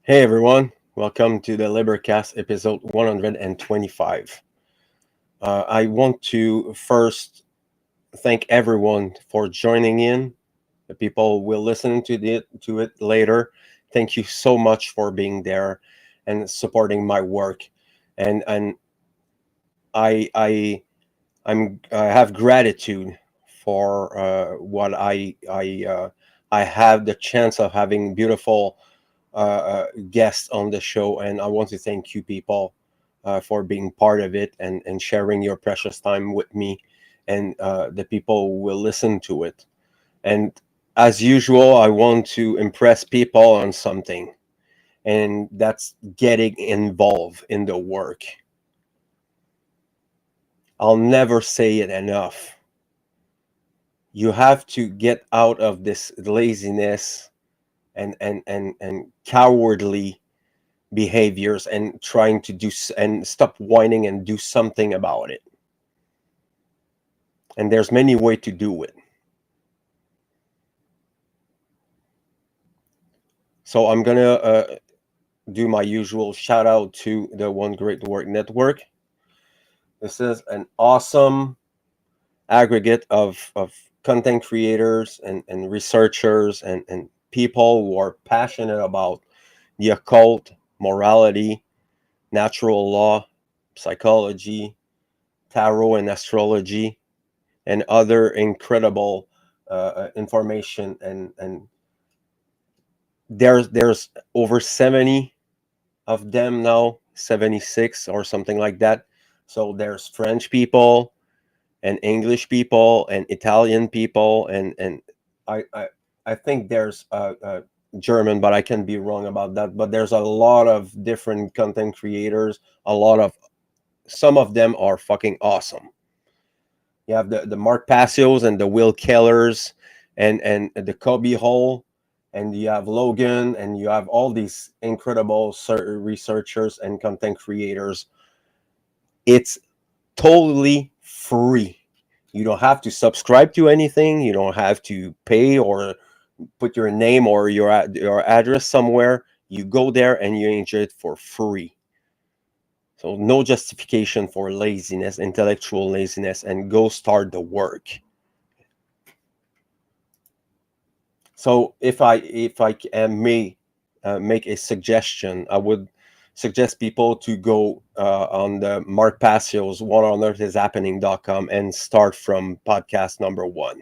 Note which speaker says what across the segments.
Speaker 1: Hey everyone, welcome to the LIBERcast episode 125. I want to first thank everyone for joining in. The people will listen to it later. Thank you so much for being there and supporting my work. And I have gratitude for what I have the chance of having beautiful guests on the show, and I want to thank you people for being part of it and sharing your precious time with me and the people who will listen to it. And as usual, I want to impress people on something, and that's getting involved in the work. I'll never say it enough. You have to get out of this laziness and cowardly behaviors and trying to and stop whining and do something about it. And there's many ways to do it. So I'm gonna do my usual shout out to the One Great Work Network. This is an awesome aggregate of content creators and researchers and people who are passionate about the occult, morality, natural law, psychology, tarot and astrology, and other incredible information. And there's over 70 of them now, 76 or something like that. So there's French people and English people and Italian people and I I, I think there's German, but I can be wrong about that. But there's a lot of different content creators. Some of them are fucking awesome. You have the Mark Passios and the Will Kellers and the Kobe Hole, and you have Logan, and you have all these incredible researchers and content creators. It's totally free. You don't have to subscribe to anything. You don't have to pay or put your name or your address somewhere. You go there and you enjoy it for free. So no justification for laziness, intellectual laziness, and go start the work. So if I may make a suggestion, I would suggest people to go on the Mark Passio's whatonearthishappening.com and start from podcast number 1.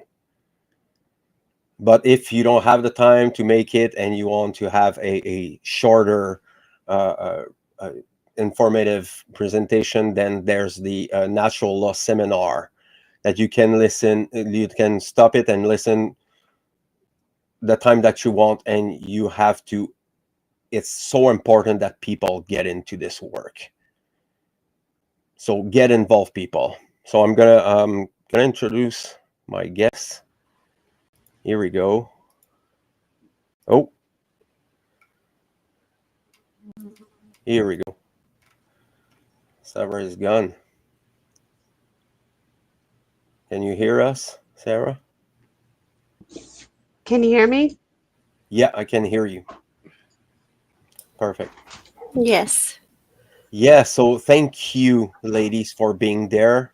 Speaker 1: But if you don't have the time to make it and you want to have a shorter informative presentation, then there's the natural law seminar that you can listen. You can stop it and listen the time that you want, and you have to. It's so important that people get into this work. So get involved, people. So I'm gonna introduce my guests. Here we go. Oh, here we go. Sarah is gone. Can you hear us, Sarah?
Speaker 2: Can you hear me?
Speaker 1: Yeah, I can hear you. Perfect.
Speaker 2: Yes.
Speaker 1: Yeah, so thank you, ladies, for being there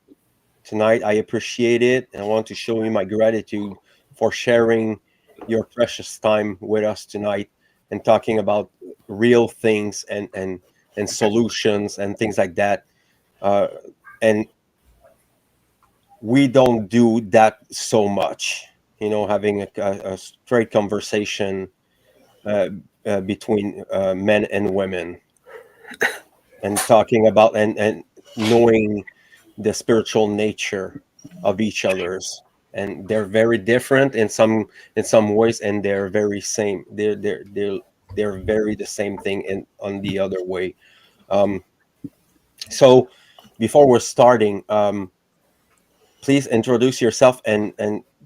Speaker 1: tonight. I appreciate it. And I want to show you my gratitude for sharing your precious time with us tonight and talking about real things and solutions and things like that. And we don't do that so much, having a straight conversation between men and women and talking about and knowing the spiritual nature of each other's. And they're very different in some ways, and they're very same. They're very the same thing in on the other way. um so before we're starting, please introduce yourself and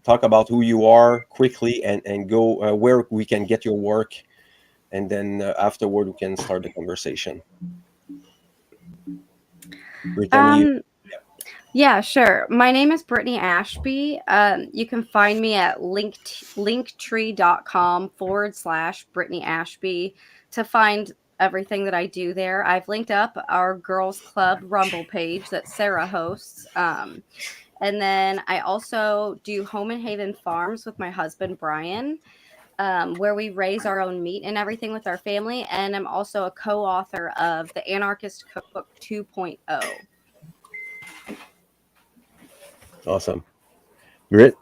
Speaker 1: talk about who you are quickly, and go where we can get your work, and then afterward we can start the conversation. Brittany,
Speaker 2: Um, yeah, sure. My name is Brittany Ashby. You can find me at linktree.com/Brittany Ashby to find everything that I do there, I've linked up our Girls Club Rumble page that Sarah hosts. And then I also do Home and Haven Farms with my husband, Brian, where we raise our own meat and everything with our family. And I'm also a co-author of the Anarchist Cookbook 2.0.
Speaker 1: Awesome. Britt?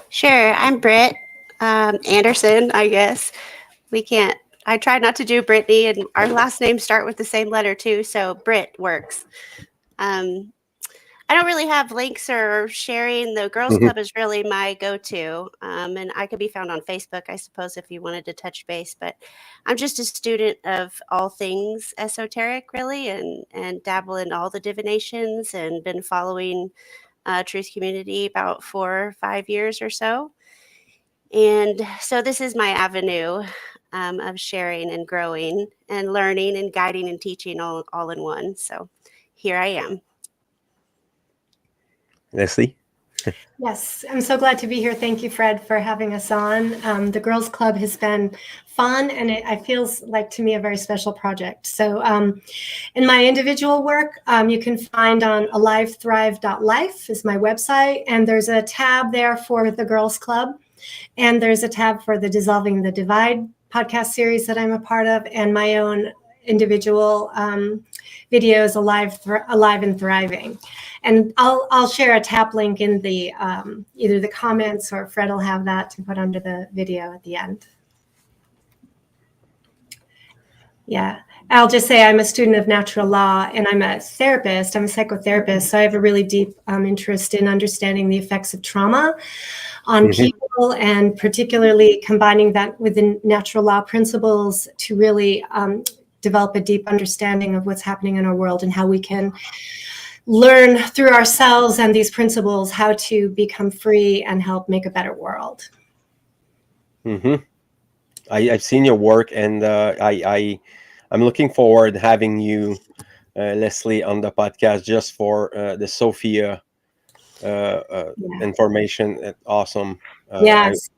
Speaker 3: Sure, I'm Britt Anderson, I guess. I try not to do Brittany, and our last names start with the same letter too, so Britt works. I don't really have links or sharing. The Girls Club is really my go-to, and I could be found on Facebook, I suppose, if you wanted to touch base. But I'm just a student of all things esoteric, really, and dabble in all the divinations, and been following Truth Community about 4 or 5 years or so. And so this is my avenue of sharing and growing and learning and guiding and teaching all in one. So here I am.
Speaker 1: Leslie?
Speaker 4: Yes, I'm so glad to be here. Thank you, Fred, for having us on. The Girls Club has been fun, and it feels like to me a very special project. So in my individual work, you can find on alivethrive.life is my website, and there's a tab there for the Girls Club, and there's a tab for the Dissolving the Divide podcast series that I'm a part of, and my own individual videos, Alive and Thriving. And I'll share a tap link in the either the comments, or Fred will have that to put under the video at the end. Yeah, I'll just say I'm a student of natural law, and I'm a therapist. I'm a psychotherapist, so I have a really deep interest in understanding the effects of trauma on people, and particularly combining that with the natural law principles to really develop a deep understanding of what's happening in our world and how we can learn through ourselves and these principles how to become free and help make a better world.
Speaker 1: I've seen your work, and I'm looking forward to having you, Leslie, on the podcast just for the Sophia information. Awesome.
Speaker 4: Yes.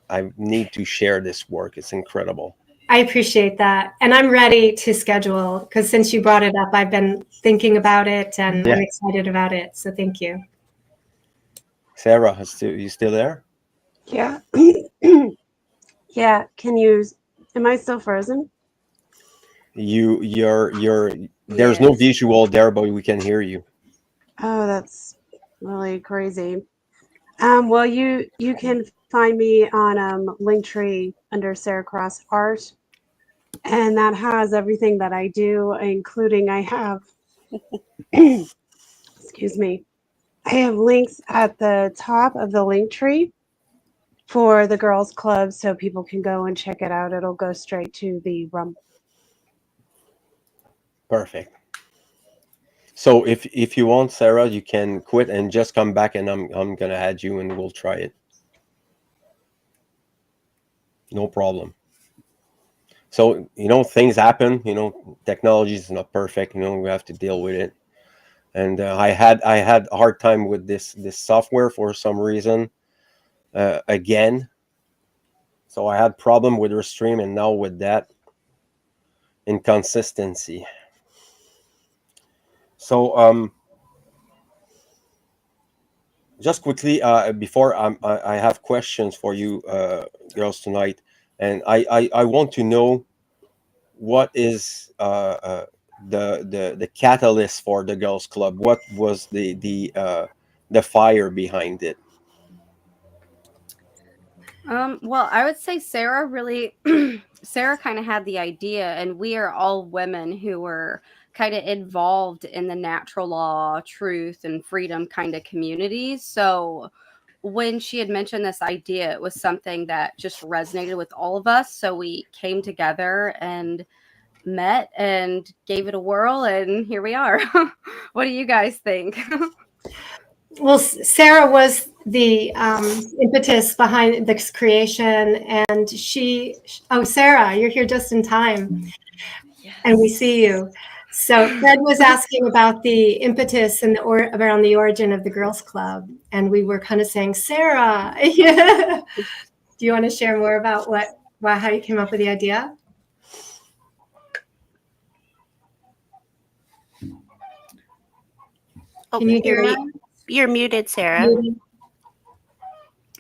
Speaker 1: I need to share this work. It's incredible.
Speaker 4: I appreciate that. And I'm ready to schedule, because since you brought it up, I've been thinking about it, and I'm excited about it. So thank you.
Speaker 1: Sarah, you still there?
Speaker 3: Yeah. Yeah. Am I still frozen?
Speaker 1: There's no visual there, but we can hear you.
Speaker 3: Oh, that's really crazy. Well, you can find me on Linktree under Sarah Cross Art, and that has everything that I do, including I have excuse me, I have links at the top of the Linktree for the Girls Club, so people can go and check it out. It'll go straight to the Rumble.
Speaker 1: Perfect. So if you want, Sarah, you can quit and just come back, and I'm gonna add you, and we'll try it. No problem. So things happen. Technology is not perfect. We have to deal with it. And I had a hard time with this software for some reason. Again, so I had problem with Restream, and now with that inconsistency. So just quickly, before I have questions for you girls tonight, and I want to know what is the catalyst for the Girls Club. What was the fire behind it?
Speaker 2: Well, I would say Sarah Sarah kind of had the idea, and we are all women who were kind of involved in the natural law, truth, and freedom kind of communities. So when she had mentioned this idea, it was something that just resonated with all of us. So we came together and met and gave it a whirl, and here we are. What do you guys think?
Speaker 4: Well, Sarah was the impetus behind this creation, and Sarah, you're here just in time. Yes. And we see you. So Fred was asking about the impetus and around the origin of the Girls Club, and we were kind of saying, Sarah, do you want to share more about what Wow, how you came up with the idea?
Speaker 3: Oh,
Speaker 4: Can you hear us?
Speaker 3: you're muted, Sarah.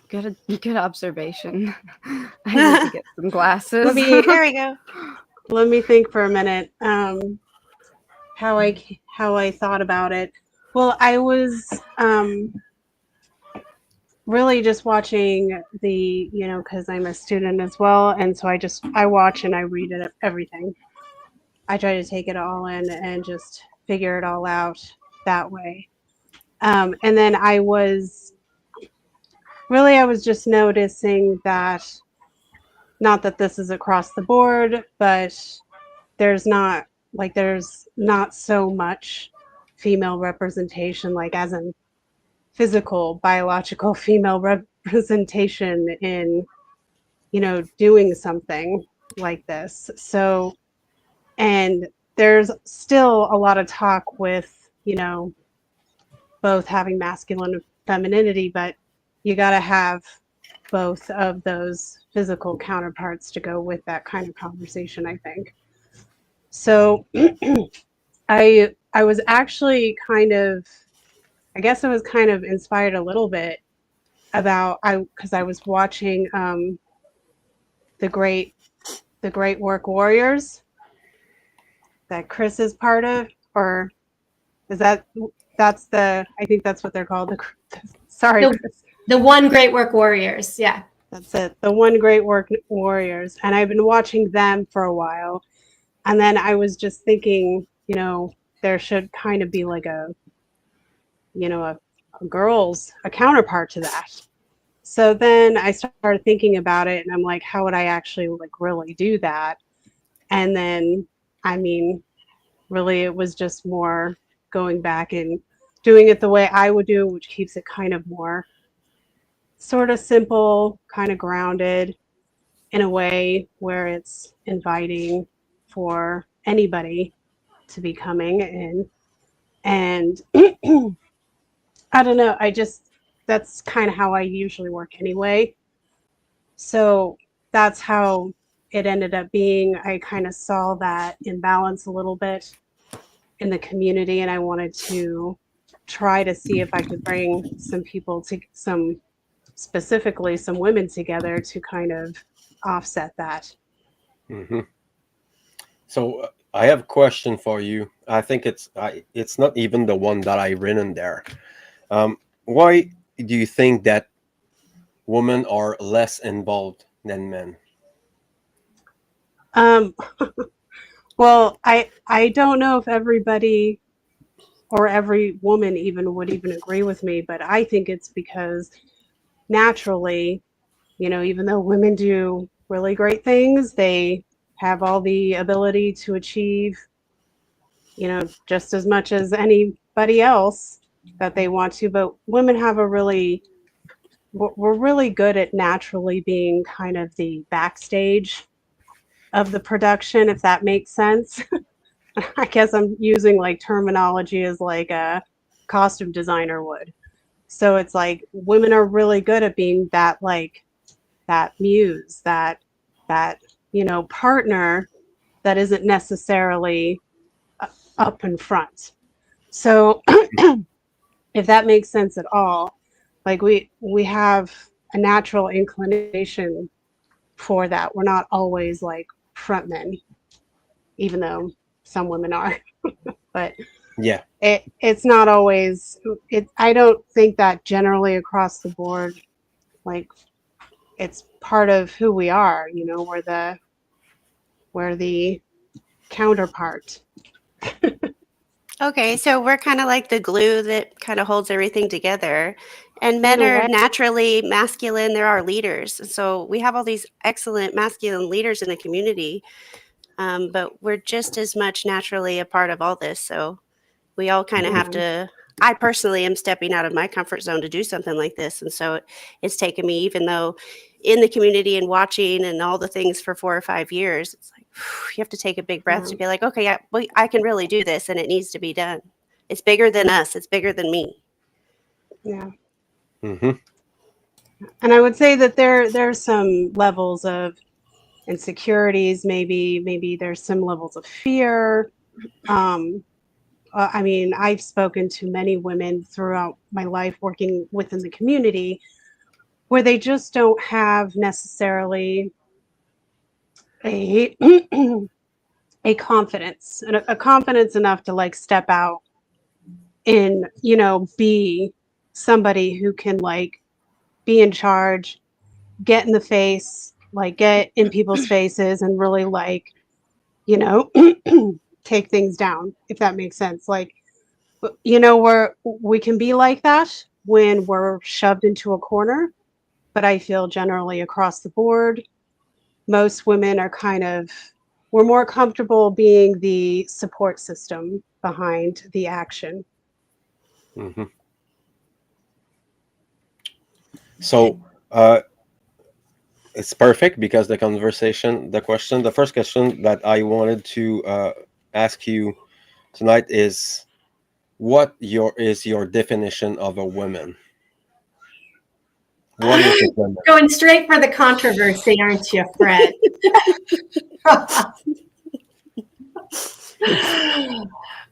Speaker 2: Good observation. I need to get some glasses.
Speaker 3: There we go.
Speaker 5: Let me think for a minute. How I thought about it. Well, I was really just watching the, because I'm a student as well, and so I watch and I read it, everything. I try to take it all in and just figure it all out that way. And then I was just noticing that, not that this is across the board, but there's not so much female representation, like as in physical, biological female representation in, doing something like this. So, and there's still a lot of talk with, both having masculine and femininity, but you got to have both of those physical counterparts to go with that kind of conversation, I think. So I was actually I guess I was kind of inspired a little bit because I was watching the Great Work Warriors that Chris is part of, or is I think that's what they're called. Sorry, Chris.
Speaker 4: The One Great Work Warriors. Yeah.
Speaker 5: That's it. The One Great Work Warriors. And I've been watching them for a while. And then I was just thinking, there should kind of be like a counterpart to that. So then I started thinking about it and I'm like, how would I actually really do that? And then, really it was just more going back and doing it the way I would do, which keeps it kind of more sort of simple, kind of grounded in a way where it's inviting for anybody to be coming in. And I don't know, that's kind of how I usually work anyway. So that's how it ended up being. I kind of saw that imbalance a little bit in the community, and I wanted to try to see if I could bring specifically some women together to kind of offset that.
Speaker 1: Mm-hmm. So I have a question for you. I think it's not even the one that I written there. Why do you think that women are less involved than men?
Speaker 5: Well, I don't know if everybody or every woman would agree with me, but I think it's because naturally, even though women do really great things, they have all the ability to achieve, just as much as anybody else that they want to. But women have we're really good at naturally being kind of the backstage of the production, if that makes sense. I guess I'm using terminology as a costume designer would. So it's like women are really good at being that that muse, that partner that isn't necessarily up in front. So if that makes sense at all, we have a natural inclination for that. We're not always front men, even though some women are. But
Speaker 1: yeah,
Speaker 5: it's not always I don't think that generally across the board, it's part of who we are. We're the counterpart.
Speaker 3: Okay, so we're kind of like the glue that kind of holds everything together. And men are naturally masculine. They're our leaders. So we have all these excellent masculine leaders in the community, but we're just as much naturally a part of all this. So we all kind of have to. I personally am stepping out of my comfort zone to do something like this. And so it's taken me, even though in the community and watching and all the things for 4 or 5 years, it's like, you have to take a big breath to be like, okay, I can really do this and it needs to be done. It's bigger than us. It's bigger than me.
Speaker 5: Yeah.
Speaker 1: Mm-hmm.
Speaker 5: And I would say that there's some levels of insecurities, maybe there's some levels of fear. I mean, I've spoken to many women throughout my life working within the community where they just don't have necessarily a a confidence and a confidence enough to like step out and, you know, be somebody who can like be in charge, get in the face, like get in people's faces and really like, you know, take things down, if that makes sense. Like, you know, we can be like that when we're shoved into a corner, but I feel generally across the board, most women are kind of, we're more comfortable being the support system behind the action.
Speaker 1: Mm-hmm. So it's perfect because the first question that I wanted to ask you tonight is, what is your definition of a woman? What is a woman?
Speaker 4: Going straight for the controversy, aren't you, Fred?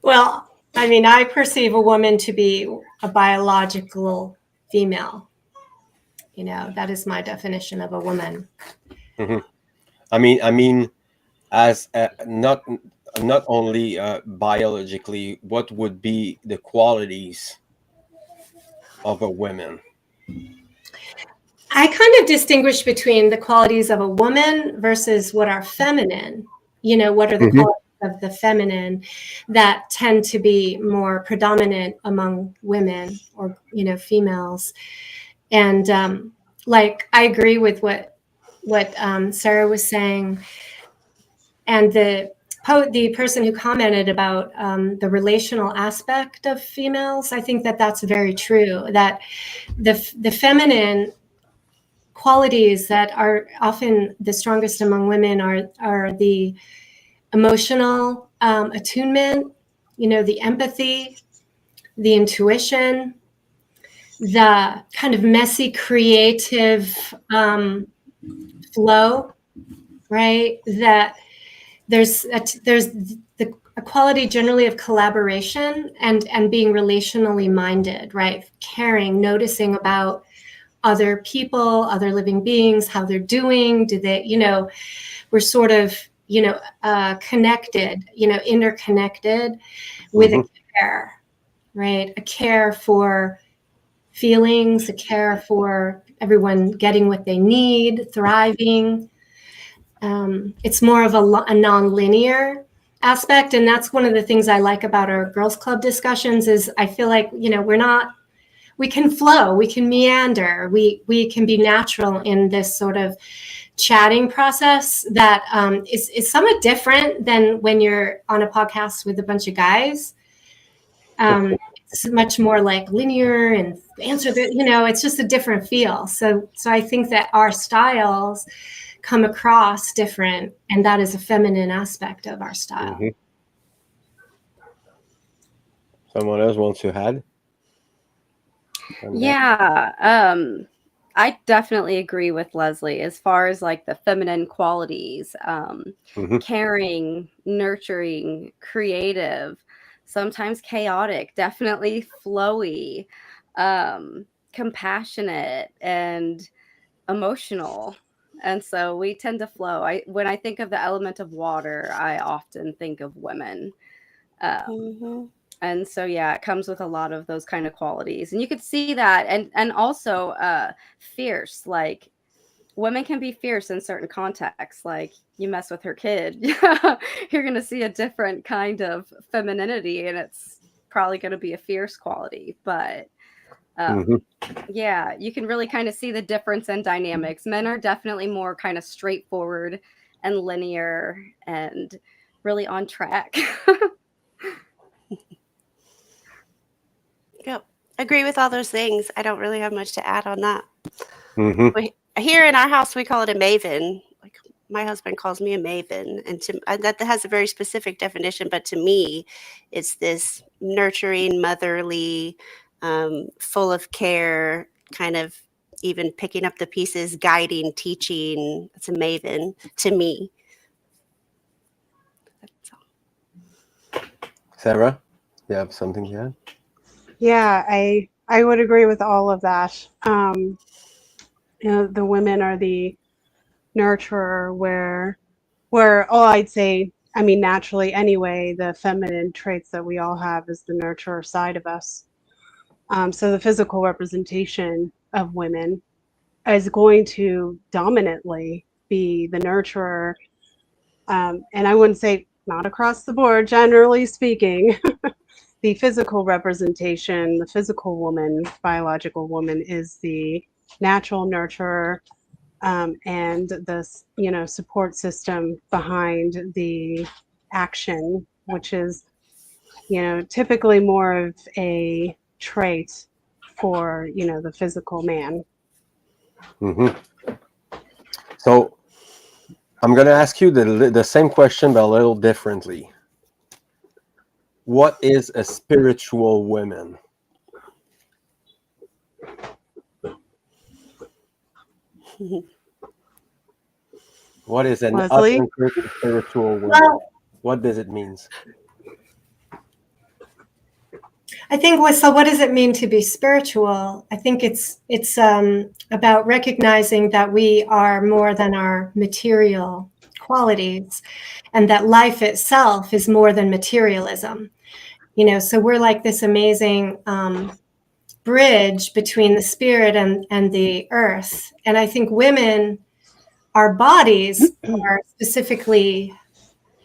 Speaker 4: Well, I mean, I perceive a woman to be a biological female. You know, that is my definition of a woman.
Speaker 1: Mm-hmm. I mean, as not only biologically, what would be the qualities of a woman?
Speaker 4: I kind of distinguish between the qualities of a woman versus what are feminine. You know, what are the qualities of the feminine that tend to be more predominant among women or, you know, females. And like, I agree with what Sarah was saying. And the person who commented about the relational aspect of females, I think that that's very true, that the feminine qualities that are often the strongest among women are the emotional attunement, you know, the empathy, the intuition, the kind of messy creative flow, right? That there's a quality generally of collaboration and being relationally minded, right? Caring, noticing about other people, other living beings, how they're doing. Do they, you know, we're sort of, you know, connected, you know, interconnected with a care, right? A care for feelings, a care for everyone getting what they need, thriving. It's more of a non-linear aspect. And that's one of the things I like about our girls club discussions is I feel like, you know, we can flow, we can meander, we can be natural in this sort of chatting process that is somewhat different than when you're on a podcast with a bunch of guys. It's much more like linear and answer the, you know, it's just a different feel. So I think that our styles come across different, and that is a feminine aspect of our style.
Speaker 1: Mm-hmm. Someone else wants to add?
Speaker 2: Yeah, I definitely agree with Leslie as far as like the feminine qualities, caring, nurturing, creative, sometimes chaotic, definitely flowy, compassionate, and emotional. And so we tend to flow. When I think of the element of water, I often think of women. And so yeah, it comes with a lot of those kind of qualities, and you could see that, and also fierce. Like women can be fierce in certain contexts. Like you mess with her kid, you're going to see a different kind of femininity, and it's probably going to be a fierce quality. But yeah, you can really kind of see the difference in dynamics. Men are definitely more kind of straightforward and linear and really on track.
Speaker 3: Yep. Agree with all those things. I don't really have much to add on that. Here in our house, we call it a maven. Like my husband calls me a maven, and that has a very specific definition. But to me, it's this nurturing, motherly, full of care kind of even picking up the pieces, guiding, teaching. It's a maven to me.
Speaker 1: Sarah, you have something to add?
Speaker 5: Yeah, I would agree with all of that. The women are the nurturer, where I'd say, I mean, naturally anyway, the feminine traits that we all have is the nurturer side of us. So the physical representation of women is going to dominantly be the nurturer. And I wouldn't say not across the board, generally speaking. The physical representation, the physical woman, biological woman, is the natural nurturer, and the support system behind the action, which is typically more of a trait for the physical man.
Speaker 1: So I'm going to ask you the same question, but a little differently. What is a spiritual woman? What is an
Speaker 5: Leslie?
Speaker 1: authentic spiritual woman?
Speaker 4: Well,
Speaker 1: What does it mean?
Speaker 4: I think so what does it mean to be spiritual? I think it's about recognizing that we are more than our material qualities, and that life itself is more than materialism. So we're like this amazing bridge between the spirit and the earth. And I think women, our bodies are specifically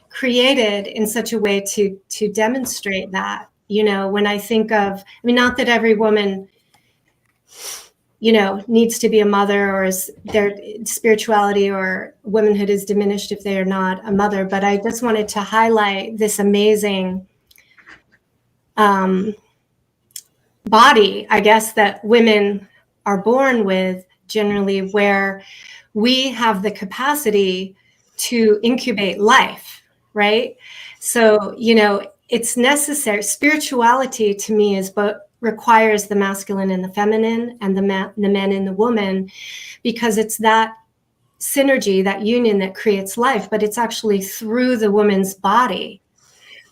Speaker 4: created in such a way to demonstrate that. When I think of, not that every woman, needs to be a mother, or is their spirituality or womanhood is diminished if they are not a mother, but I just wanted to highlight this amazing body, I guess, that women are born with generally, where we have the capacity to incubate life, right? So, it's necessary. Spirituality to me is requires the masculine and the feminine, and the men and the woman, because it's that synergy, that union that creates life, but it's actually through the woman's body,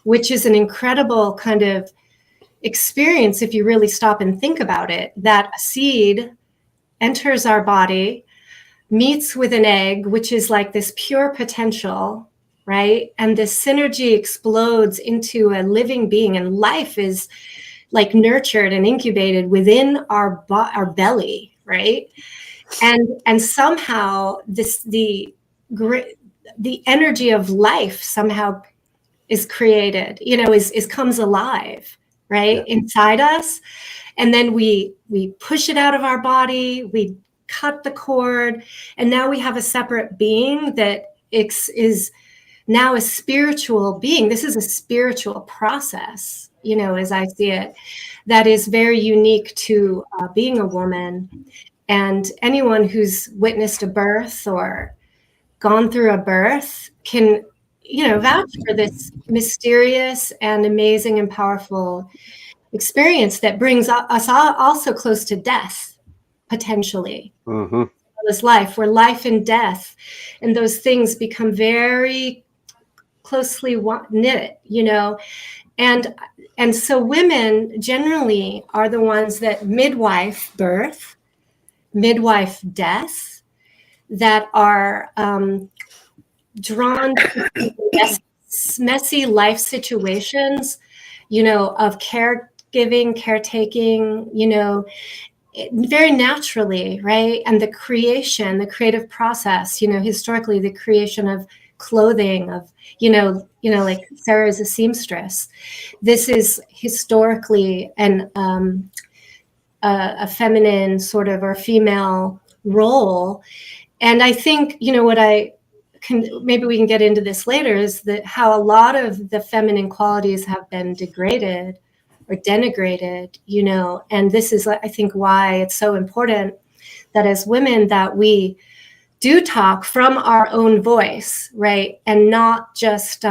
Speaker 4: which is an incredible kind of experience if you really stop and think about it, that a seed enters our body, meets with an egg, which is like this pure potential, right? And this synergy explodes into a living being, and life is like nurtured and incubated within our belly, right? And somehow the energy of life somehow is created, is comes alive, right? Yeah. Inside us. And then we push it out of our body, we cut the cord, and now we have a separate being that is now a spiritual being. This is a spiritual process, as I see it, that is very unique to being a woman. And anyone who's witnessed a birth or gone through a birth can, vouch for this mysterious and amazing and powerful experience that brings us also close to death, potentially.
Speaker 1: Mm-hmm.
Speaker 4: This life, where life and death and those things become very closely knit, and so women generally are the ones that midwife birth, midwife death, that are drawn to messy life situations, of caregiving, caretaking, very naturally, right? And the creative process, historically, the creation of clothing, of, like Sarah is a seamstress. This is historically a feminine sort of, or female role. And I think, what maybe we can get into this later, is that how a lot of the feminine qualities have been degraded or denigrated, and this is, I think, why it's so important that as women that we do talk from our own voice, right? And not just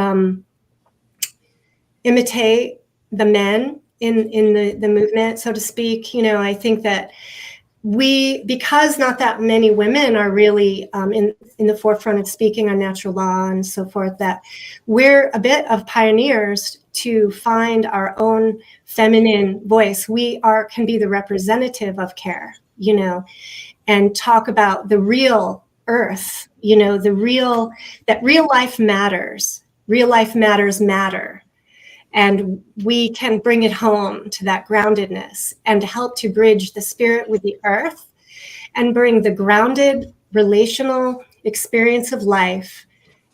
Speaker 4: imitate the men in the movement, so to speak. I think that because not that many women are really in the forefront of speaking on natural law and so forth, that we're a bit of pioneers to find our own feminine voice. We can be the representative of care, and talk about the real earth, that real life matters. Real life matter. And we can bring it home to that groundedness and help to bridge the spirit with the earth and bring the grounded relational experience of life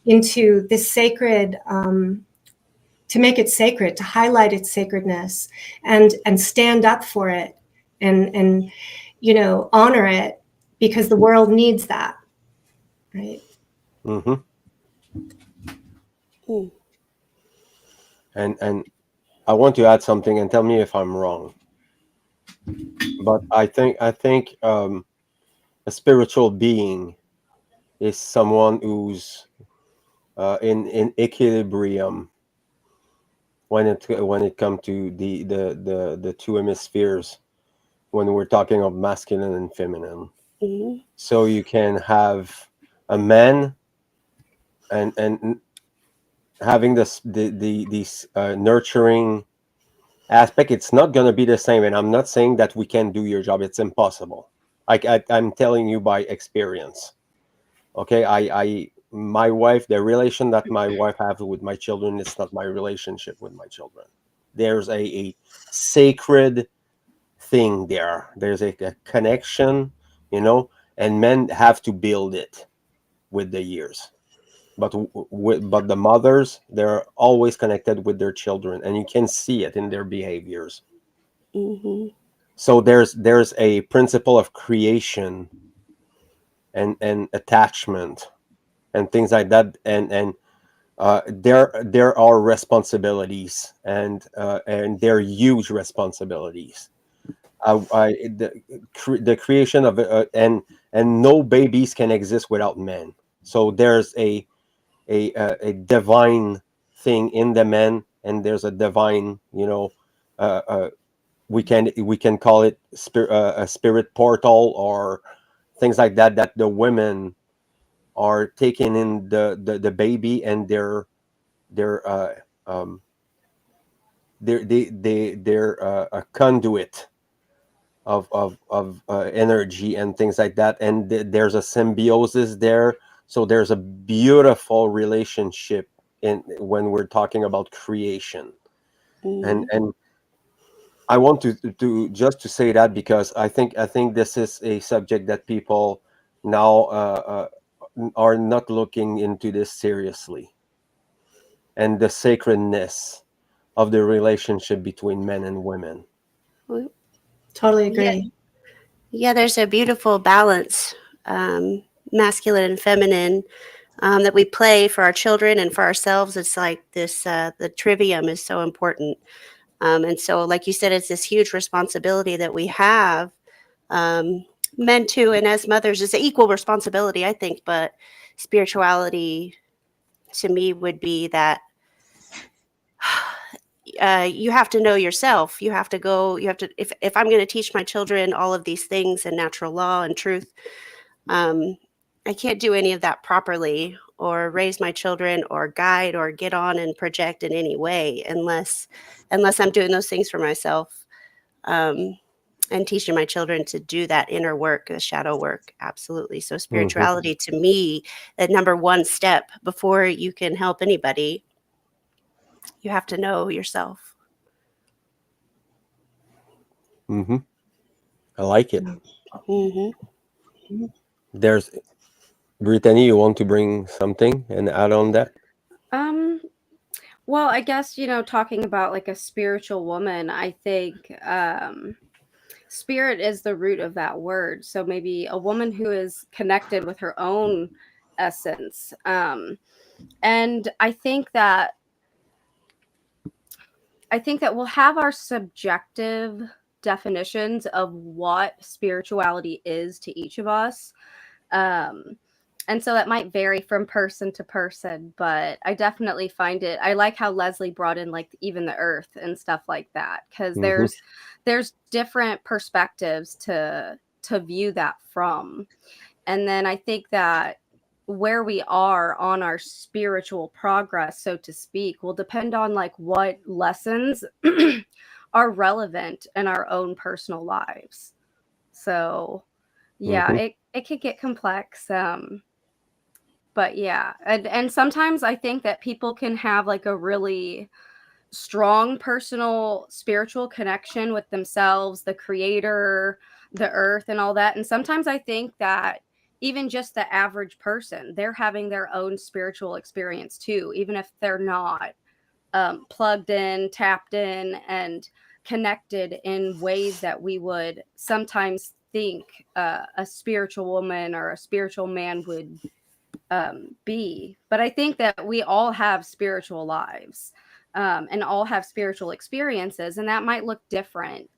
Speaker 4: into this sacred, to make it sacred, to highlight its sacredness and stand up for it and honor it, because the world needs that, right?
Speaker 1: Mm-hmm. And I want to add something, and tell me if I'm wrong. But I think a spiritual being is someone who's in equilibrium when it comes to the two hemispheres, when we're talking of masculine and feminine.
Speaker 3: Mm-hmm.
Speaker 1: So you can have a man and having these nurturing aspect. It's not going to be the same, and I'm not saying that we can do your job. It's impossible. I'm telling you by experience. Okay, my wife, the relation that my wife has with my children, it's not my relationship with my children. There's a sacred thing there. There's a connection, and men have to build it with the years. But the mothers, they're always connected with their children, and you can see it in their behaviors.
Speaker 3: Mm-hmm.
Speaker 1: So there's a principle of creation and attachment and things like that, and there are responsibilities, and they're huge responsibilities. The creation of and no babies can exist without men. So there's a divine thing in the men, and there's a divine, we can call it a spirit portal or things like that, that the women are taking in the baby, and they're a conduit of energy and things like that, and there's a symbiosis there. So there's a beautiful relationship when we're talking about creation.
Speaker 3: Mm-hmm.
Speaker 1: And I want to just to say that, because I think this is a subject that people now are not looking into this seriously, and the sacredness of the relationship between men and women.
Speaker 4: Totally agree.
Speaker 3: Yeah, there's a beautiful balance, masculine and feminine, that we play for our children and for ourselves. It's like this, the trivium is so important. And so, like you said, it's this huge responsibility that we have, men too, and as mothers, it's an equal responsibility, I think. But spirituality, to me, would be that you have to know yourself. You have to, if I'm going to teach my children all of these things and natural law and truth, I can't do any of that properly, or raise my children, or guide, or get on and project in any way, unless I'm doing those things for myself, and teaching my children to do that inner work, the shadow work. Absolutely. So spirituality, to me, the number one step before you can help anybody, you have to know yourself.
Speaker 1: Mm-hmm. I like it.
Speaker 3: Mm-hmm.
Speaker 1: There's Brittany, you want to bring something and add on that?
Speaker 2: Well, I guess, talking about like a spiritual woman, I think spirit is the root of that word. So maybe a woman who is connected with her own essence. And I think that we'll have our subjective definitions of what spirituality is to each of us. And so that might vary from person to person, but I definitely find it, I like how Leslie brought in like even the earth and stuff like that, because there's different perspectives to to view that from. And then I think that where we are on our spiritual progress, so to speak, will depend on like what lessons are relevant in our own personal lives. So yeah, it could get complex. But yeah, and sometimes I think that people can have like a really strong personal spiritual connection with themselves, the creator, the earth, and all that. And sometimes I think that even just the average person, they're having their own spiritual experience too, even if they're not plugged in, tapped in, and connected in ways that we would sometimes think a spiritual woman or a spiritual man would be. But I think that we all have spiritual lives, and all have spiritual experiences, and that might look different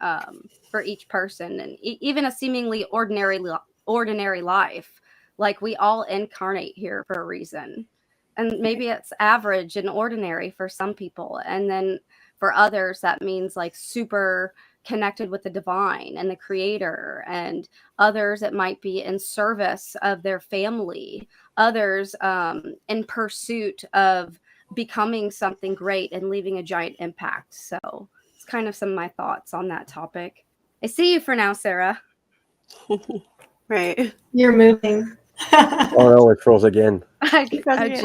Speaker 2: for each person. And even a seemingly ordinary life, like we all incarnate here for a reason. And maybe it's average and ordinary for some people. And then for others, that means like super connected with the divine and the creator. And others, it might be in service of their family. Others in pursuit of becoming something great and leaving a giant impact. So it's kind of some of my thoughts on that topic. I see you for now, Sarah.
Speaker 3: Right.
Speaker 4: You're moving.
Speaker 1: Oh no, it froze again.
Speaker 2: I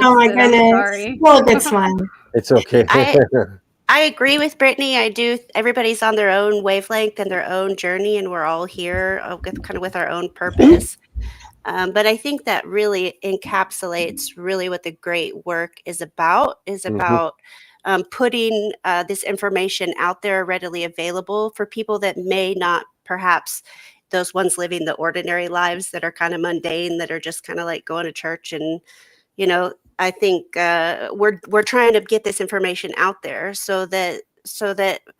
Speaker 4: Oh my
Speaker 2: I'm
Speaker 4: goodness.
Speaker 2: sorry.
Speaker 4: Well, good smile.
Speaker 1: It's okay.
Speaker 3: I agree with Brittany. I do. Everybody's on their own wavelength and their own journey, and we're all here with our own purpose. But I think that really encapsulates really what the great work is about. Putting this information out there readily available for people that may not, perhaps those ones living the ordinary lives that are kind of mundane, that are just kind of like going to church. And I think we're trying to get this information out there so that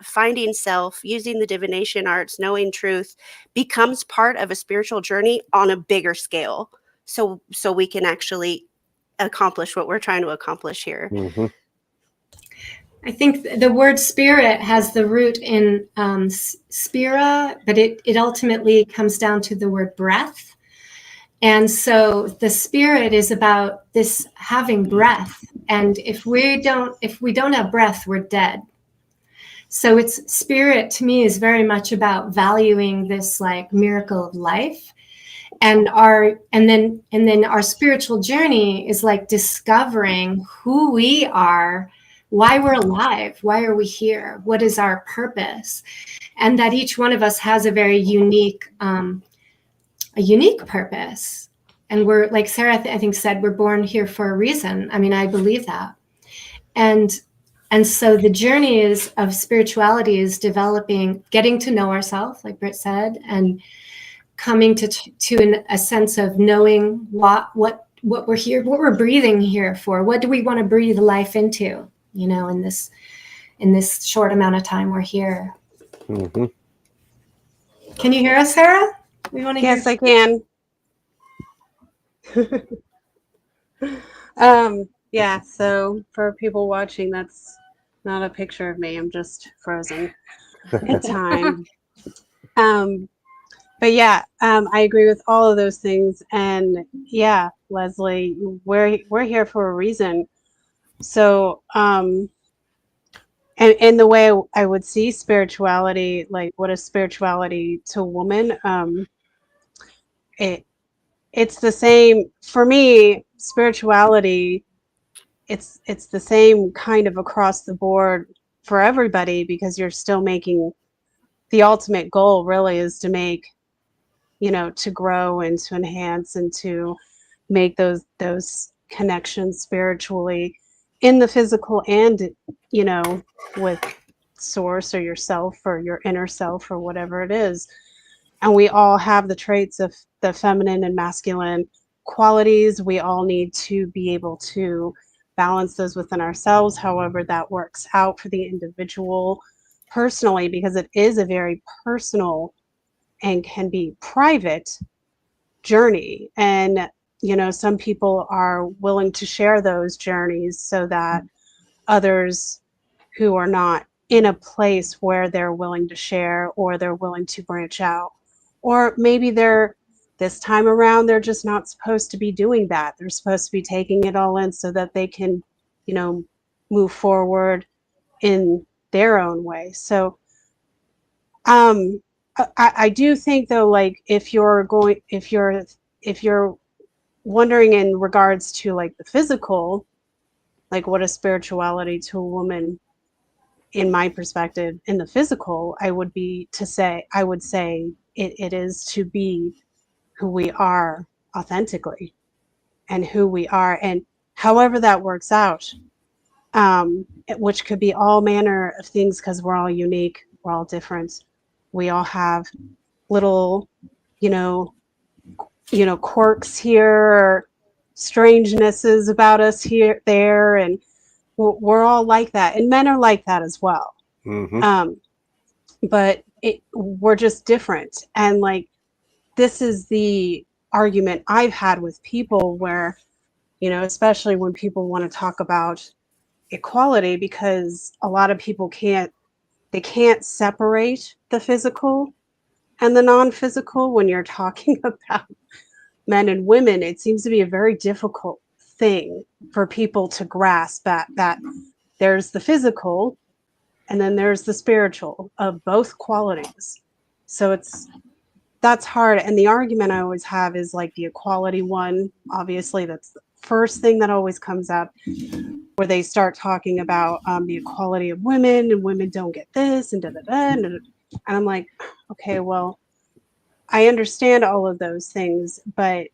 Speaker 3: finding self, using the divination arts, knowing truth becomes part of a spiritual journey on a bigger scale. So we can actually accomplish what we're trying to accomplish here.
Speaker 4: I think the word spirit has the root in spira, but it ultimately comes down to the word breath. And so the spirit is about this having breath. And if we don't have breath, we're dead. So it's spirit to me is very much about valuing this like miracle of life. And then our spiritual journey is like discovering who we are, why we're alive, why are we here, what is our purpose, and that each one of us has a very unique purpose. And we're, like Sarah I think said, we're born here for a reason. I mean, I believe that. And so the journey of spirituality is developing, getting to know ourselves, like Britt said, and coming to a sense of knowing what we're here, what we're breathing here for. What do we want to breathe life into, in this short amount of time we're here. Can you hear us, Sarah? We want to
Speaker 5: Yes,
Speaker 4: hear.
Speaker 5: I can. Yeah, so for people watching, that's not a picture of me. I'm just frozen in time. But yeah, I agree with all of those things. And yeah, Leslie, we're here for a reason. So, and the way I would see spirituality, like what is spirituality to a woman? It's the same for me. Spirituality, it's the same kind of across the board for everybody, because you're still making the ultimate goal really is to make, to grow and to enhance and to make those connections spiritually in the physical and, with source or yourself or your inner self or whatever it is. And we all have the traits of the feminine and masculine qualities. We all need to be able to balance those within ourselves, however that works out for the individual personally, because it is a very personal and can be private journey. And, some people are willing to share those journeys so that others who are not in a place where they're willing to share or they're willing to branch out Or maybe this time around, they're just not supposed to be doing that. They're supposed to be taking it all in so that they can, move forward in their own way. So I do think though, like if you're wondering in regards to like the physical, like what is spirituality to a woman, in my perspective, in the physical, I would say it is to be who we are authentically and who we are, and however that works out, which could be all manner of things, because we're all unique, we're all different, we all have little, you know, quirks here, or strangenesses about us here, there, and we're all like that, and men are like that as well.
Speaker 1: Mm-hmm.
Speaker 5: But we're just different, and like this is the argument I've had with people where, especially when people want to talk about equality, because a lot of people can't separate the physical and the non-physical when you're talking about men and women. It seems to be a very difficult thing for people to grasp, that there's the physical and then there's the spiritual of both qualities. So that's hard. And the argument I always have is like the equality one. Obviously, that's the first thing that always comes up, where they start talking about the equality of women, and women don't get this, and da da da. And I'm like, okay, well, I understand all of those things, but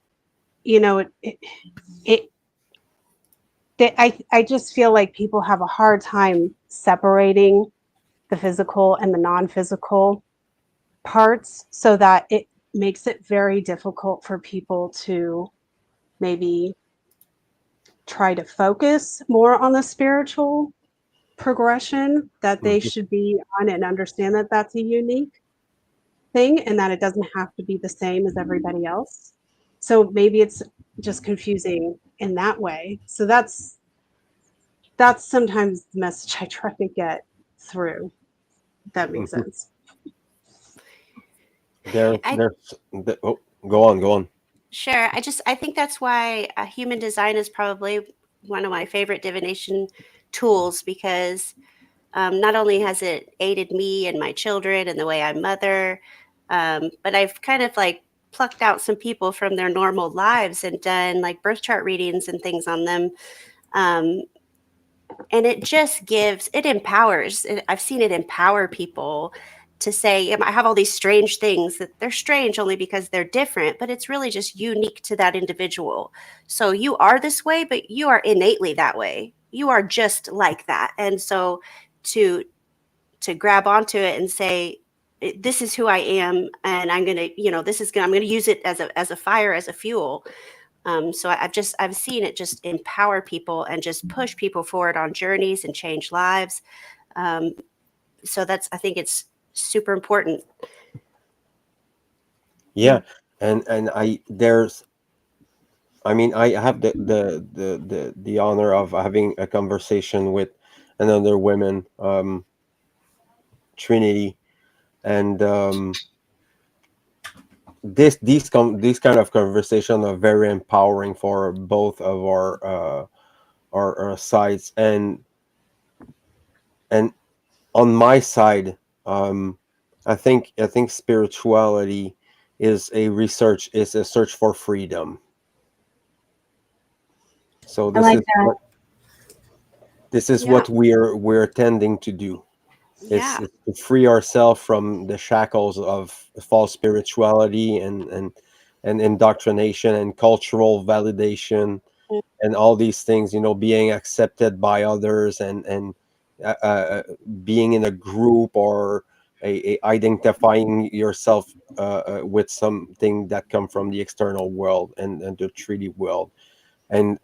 Speaker 5: I just feel like people have a hard time separating the physical and the non-physical parts, so that it makes it very difficult for people to maybe try to focus more on the spiritual progression that they should be on, and understand that that's a unique thing and that it doesn't have to be the same as everybody else. So maybe it's just confusing in that way. So that's sometimes the message I try to get through, if that makes
Speaker 1: Mm-hmm.
Speaker 5: sense.
Speaker 1: Go on.
Speaker 3: Sure. I think that's why human design is probably one of my favorite divination tools, because not only has it aided me and my children and the way I mother, but I've kind of like plucked out some people from their normal lives and done like birth chart readings and things on them. And it empowers. I've seen it empower people to say, I have all these strange things, that they're strange only because they're different, but it's really just unique to that individual. So you are this way, but you are innately that way. You are just like that. And so to grab onto it and say, this is who I am, and I'm going to, I'm going to use it as a fire, as a fuel. So I've seen it just empower people and just push people forward on journeys and change lives. So I think it's super important.
Speaker 1: Yeah, and I have the honor of having a conversation with another woman, Trinity, and these kind of conversation are very empowering for both of our sides, and on my side, I think spirituality is a search for freedom. So
Speaker 4: I like that.
Speaker 1: this is
Speaker 3: Yeah.
Speaker 1: what we're tending to do.
Speaker 3: Yeah.
Speaker 1: It's to free ourselves from the shackles of false spirituality and indoctrination and cultural validation and all these things, being accepted by others, and being in a group, or identifying yourself with something that come from the external world and the 3D world. And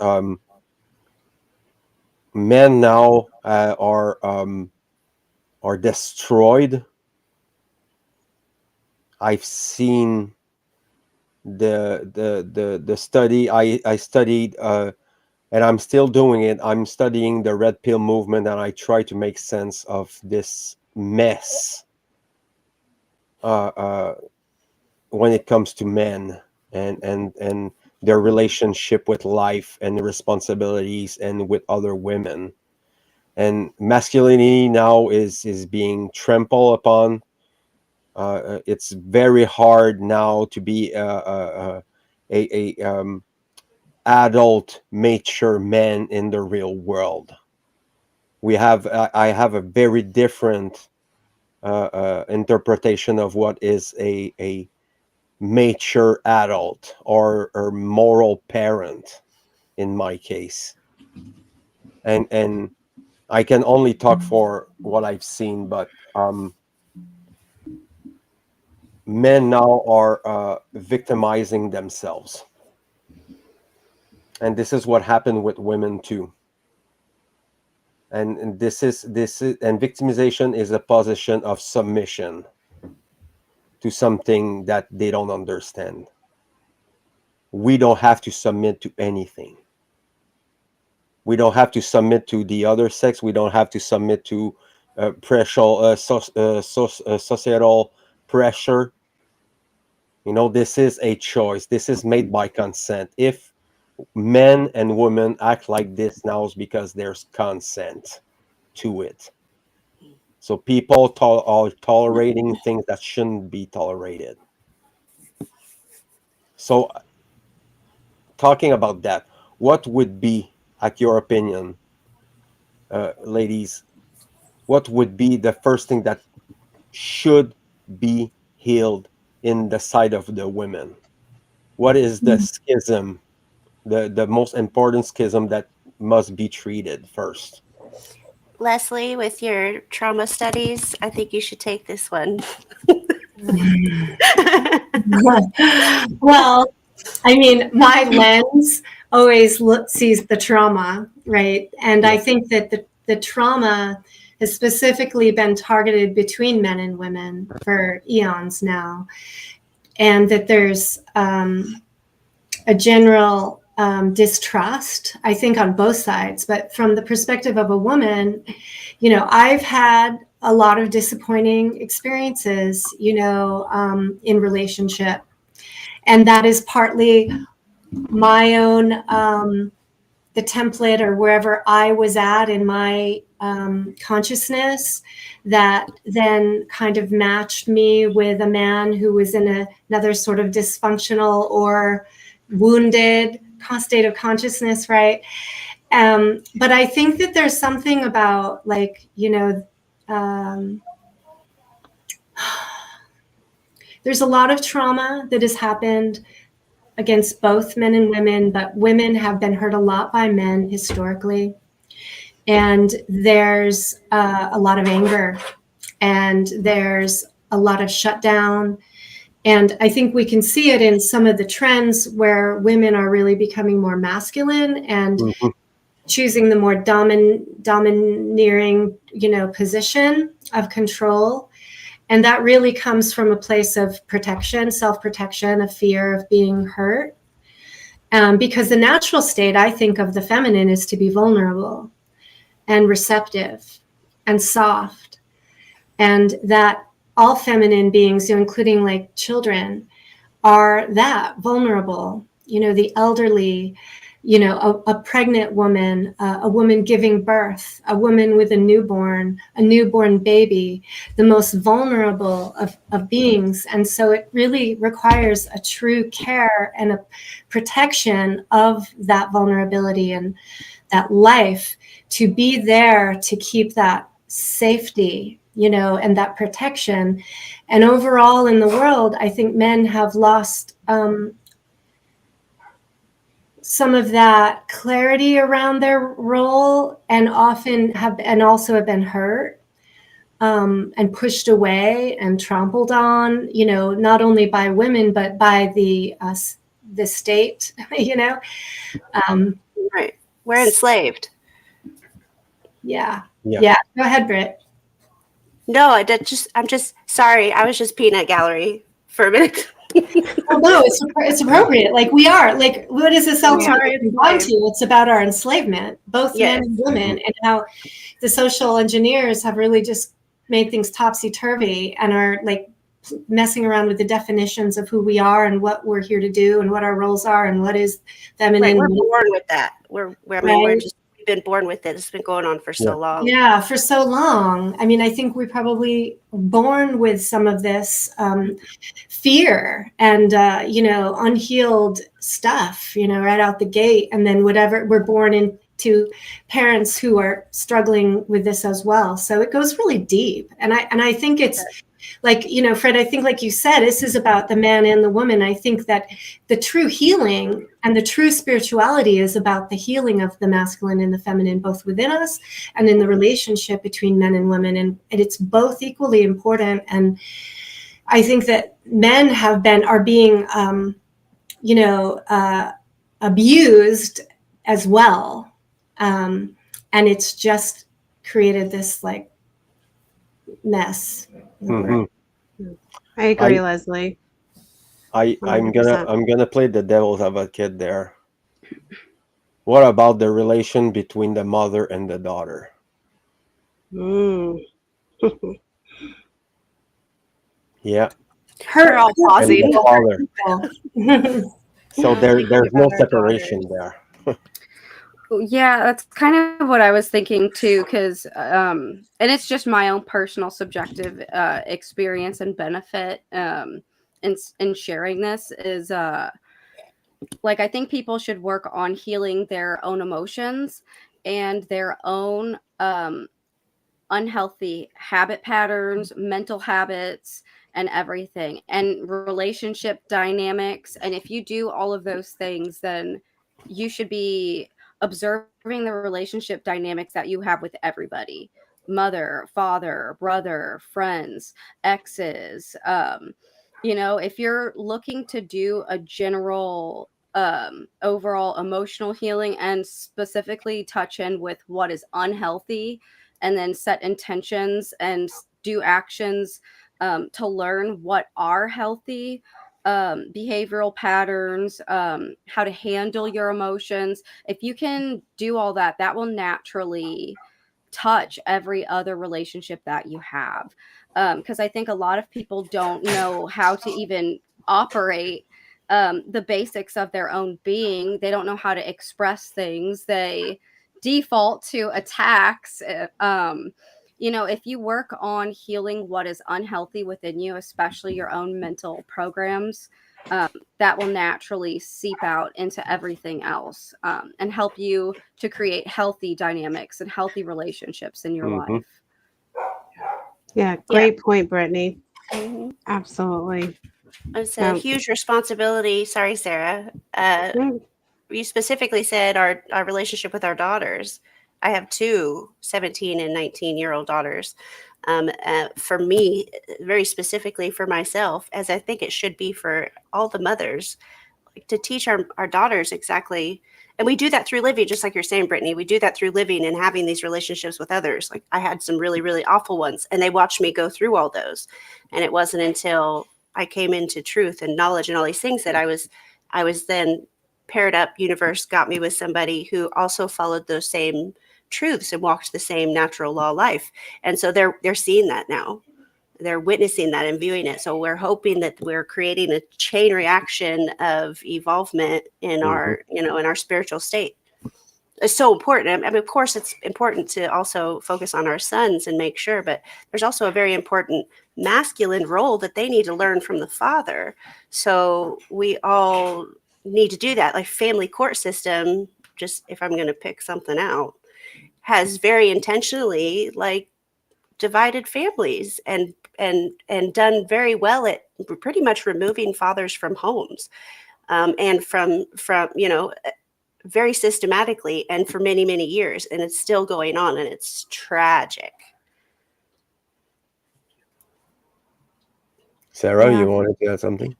Speaker 1: men now are destroyed. I've seen the study I studied, and I'm still doing it. I'm studying the red pill movement, and I try to make sense of this mess when it comes to men and their relationship with life and the responsibilities and with other women. And masculinity now is being trampled upon. It's very hard now to be a adult mature man in the real world. I have a very different interpretation of what is a mature adult or moral parent in my case. And I can only talk for what I've seen, but men now are victimizing themselves. And this is what happened with women too. And this is and victimization is a position of submission to something that they don't understand. We don't have to submit to anything. We don't have to submit to the other sex. We don't have to submit to pressure, societal pressure. You know, this is a choice. This is made by consent. If men and women act like this now, is because there's consent to it. So people are tolerating things that shouldn't be tolerated. So talking about that, what would be, at your opinion, ladies, what would be the first thing that should be healed in the side of the women? What is the schism, the most important schism that must be treated first?
Speaker 3: Leslie, with your trauma studies, I think you should take this one.
Speaker 4: Well, I mean, my lens always sees the trauma, right? And I think that the trauma has specifically been targeted between men and women for eons now, and that there's a general distrust, I think, on both sides. But from the perspective of a woman, you know, I've had a lot of disappointing experiences, you know, in relationship. And that is partly my own, the template or wherever I was at in my consciousness that then kind of matched me with a man who was in another sort of dysfunctional or wounded state of consciousness, right? But I think that there's something about, like, you know, there's a lot of trauma that has happened against both men and women, but women have been hurt a lot by men historically. And there's a lot of anger, and there's a lot of shutdown. And I think we can see it in some of the trends where women are really becoming more masculine and choosing the more domineering, you know, position of control. And that really comes from a place of protection, self-protection, a fear of being hurt. Because the natural state, I think, of the feminine is to be vulnerable and receptive and soft. And that all feminine beings, including like children, are that vulnerable. You know, the elderly, you know, a pregnant woman, a woman giving birth, a woman with a newborn baby, the most vulnerable of beings. And so it really requires a true care and a protection of that vulnerability and that life to be there to keep that safety, you know, and that protection. And overall in the world, I think men have lost some of that clarity around their role, and often also have been hurt and pushed away and trampled on, you know, not only by women, but by the state, you know.
Speaker 3: Right. We're enslaved.
Speaker 4: Yeah. Go ahead, Britt.
Speaker 3: No, I'm just sorry. I was just peanut gallery for a minute.
Speaker 4: Oh, no, it's appropriate. Like, we are, like, what is this ultimately on to? It's about our enslavement, both men and women, and how the social engineers have really just made things topsy-turvy and are like messing around with the definitions of who we are and what we're here to do and what our roles are and what is feminine.
Speaker 3: Right, we're born with that. We're
Speaker 4: Right.
Speaker 3: we've been born with it. It's been going on for so long.
Speaker 4: Yeah, for so long. I mean, I think we probably born with some of this fear and, unhealed stuff, right out the gate. And then whatever, we're born into parents who are struggling with this as well. So it goes really deep. And I think it's like, Fred, I think like you said, this is about the man and the woman. I think that the true healing and the true spirituality is about the healing of the masculine and the feminine, both within us and in the relationship between men and women. And it's both equally important. And I think that men are being, abused as well. And it's just created this like mess.
Speaker 1: Mhm.
Speaker 5: I agree, Leslie.
Speaker 1: I'm
Speaker 5: 100%.
Speaker 1: gonna play the devil's advocate there. What about the relation between the mother and the daughter?
Speaker 5: Mm.
Speaker 1: Yeah,
Speaker 3: We're all
Speaker 1: and
Speaker 3: pausing.
Speaker 1: the father. So there's no
Speaker 5: About our
Speaker 1: separation
Speaker 5: daughters.
Speaker 1: there.
Speaker 2: Yeah, that's kind of what I was thinking too, because and it's just my own personal subjective experience and benefit in sharing this is like I think people should work on healing their own emotions and their own unhealthy habit patterns, mental habits, and everything, and relationship dynamics. And if you do all of those things, then you should be observing the relationship dynamics that you have with everybody: mother, father, brother, friends, exes. If you're looking to do a general overall emotional healing and specifically touch in with what is unhealthy, and then set intentions and do actions to learn what are healthy behavioral patterns, how to handle your emotions. If you can do all that, that will naturally touch every other relationship that you have. Because I think a lot of people don't know how to even operate the basics of their own being. They don't know how to express things. They default to attacks. If you work on healing what is unhealthy within you, especially your own mental programs, that will naturally seep out into everything else and help you to create healthy dynamics and healthy relationships in your
Speaker 1: Mhm.
Speaker 2: life.
Speaker 5: Yeah, great point, Brittany.
Speaker 3: Mhm.
Speaker 5: Absolutely.
Speaker 3: It's a huge responsibility. Sorry, Sarah. You specifically said our relationship with our daughters. I have two 17 and 19-year-old daughters. For me, very specifically for myself, as I think it should be for all the mothers, like to teach our daughters exactly. And we do that through living, just like you're saying, Brittany. We do that through living and having these relationships with others. Like I had some really, really awful ones, and they watched me go through all those. And it wasn't until I came into truth and knowledge and all these things that I was then paired up. Universe got me with somebody who also followed those same truths and walked the same natural law life. And so they're seeing that now. They're witnessing that and viewing it. So we're hoping that we're creating a chain reaction of evolvement in our, in our spiritual state. It's so important. I mean, of course, it's important to also focus on our sons and make sure, but there's also a very important masculine role that they need to learn from the father. So we all need to do that. Like family court system, just if I'm going to pick something out, has very intentionally like divided families and done very well at pretty much removing fathers from homes, and from very systematically and for many, many years. And it's still going on, and it's tragic.
Speaker 1: Sarah,
Speaker 5: Yeah.
Speaker 1: you wanted to add something?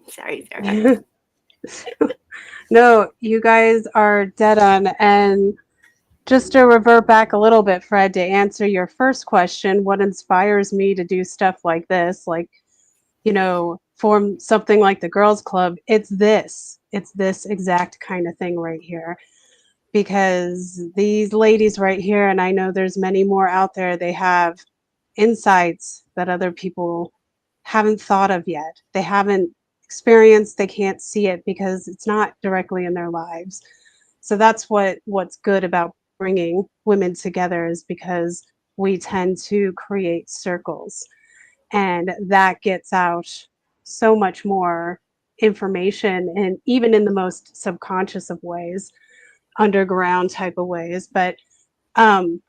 Speaker 3: Sorry, Sarah.
Speaker 5: No, you guys are dead on. And just to revert back a little bit, Fred, to answer your first question, what inspires me to do stuff like this, like, form something like the Girls Club, it's this exact kind of thing right here. Because these ladies right here, and I know there's many more out there, they have insights that other people haven't thought of yet. They haven't experienced, they can't see it because it's not directly in their lives. So that's what's good about bringing women together, is because we tend to create circles, and that gets out so much more information, and even in the most subconscious of ways, underground type of ways. But um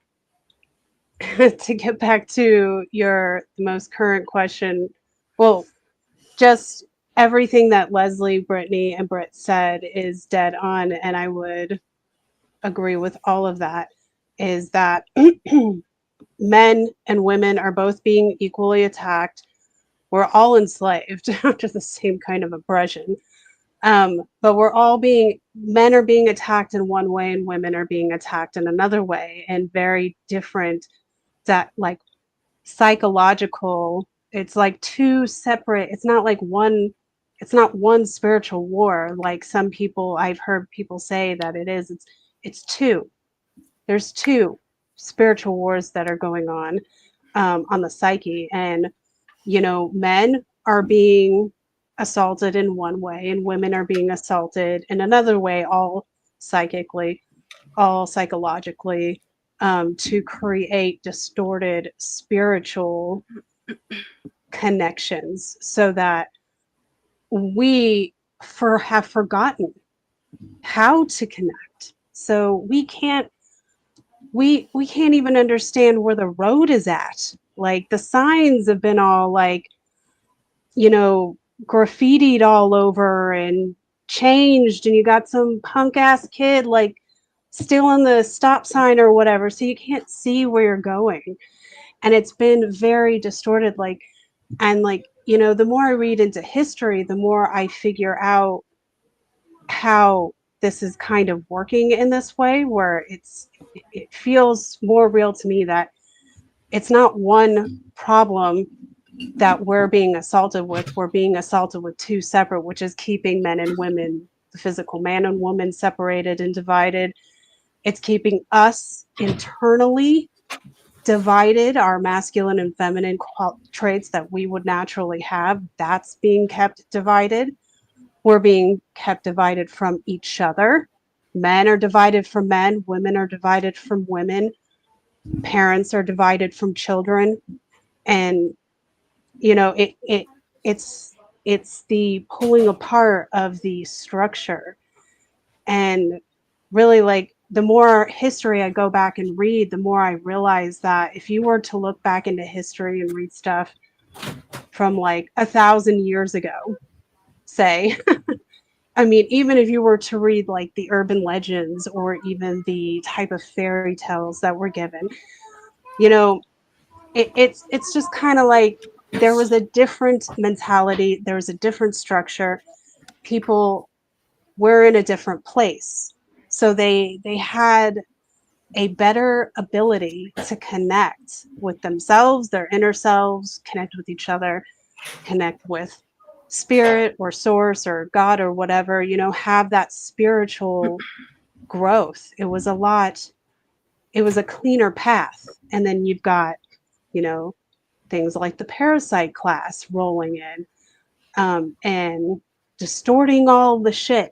Speaker 5: to get back to your most current question, well, just everything that Leslie, Brittany, and Britt said is dead on, and I would agree with all of that. Is that men and women are both being equally attacked. We're all enslaved under the same kind of oppression. But men are being attacked in one way and women are being attacked in another way, and very different, that like psychological, it's like two separate, it's not like one, it's not one spiritual war like some people, I've heard people say that it is. It's two. There's two spiritual wars that are going on the psyche. And men are being assaulted in one way and women are being assaulted in another way, all psychically, all psychologically, to create distorted spiritual connections, so that we have forgotten how to connect. So we can't even understand where the road is at. Like the signs have been all like, graffitied all over and changed, and you got some punk ass kid like still on the stop sign or whatever, so you can't see where you're going. And it's been very distorted, like, and like, the more I read into history, the more I figure out how this is kind of working in this way, where it feels more real to me that it's not one problem that we're being assaulted with. We're being assaulted with two separate, which is keeping men and women, the physical man and woman, separated and divided. It's keeping us internally divided, our masculine and feminine traits that we would naturally have, that's being kept divided. We're being kept divided from each other. Men are divided from men, women are divided from women, parents are divided from children. And it's the pulling apart of the structure. And really, like, the more history I go back and read, the more I realize that if you were to look back into history and read stuff from like 1,000 years ago, say, I mean, even if you were to read like the urban legends or even the type of fairy tales that were given, it's just kind of like there was a different mentality, there was a different structure. People were in a different place, so they had a better ability to connect with themselves, their inner selves, connect with each other, connect with spirit or source or God or whatever, have that spiritual growth. It was a cleaner path. And then you've got, things like the parasite class rolling in, and distorting all the shit,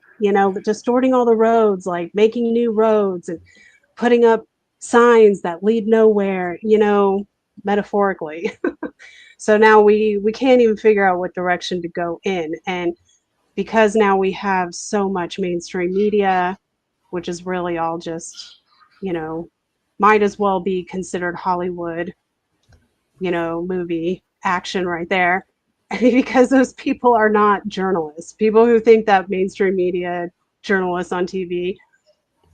Speaker 5: distorting all the roads, like making new roads and putting up signs that lead nowhere, metaphorically. So now we can't even figure out what direction to go in. And because now we have so much mainstream media, which is really all just, might as well be considered Hollywood, movie action right there. Because those people are not journalists. People who think that mainstream media, journalists on TV,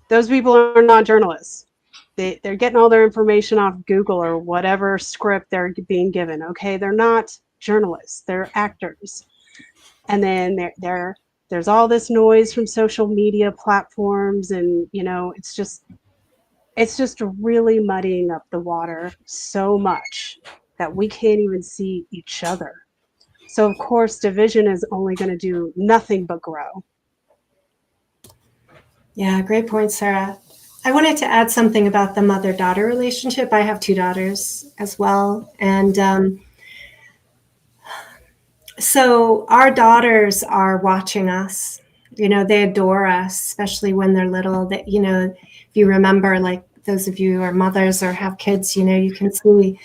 Speaker 5: those people are not journalists. They're getting all their information off Google or whatever script they're being given. Okay, they're not journalists. They're actors. And then there's all this noise from social media platforms, and it's just really muddying up the water so much that we can't even see each other. So of course, division is only going to do nothing but grow.
Speaker 4: Yeah, great point, Sarah. I wanted to add something about the mother-daughter relationship. I have two daughters as well. And So our daughters are watching us. You know, they adore us, especially when they're little. That, you know, if you remember, like those of you who are mothers or have kids, you know, you can see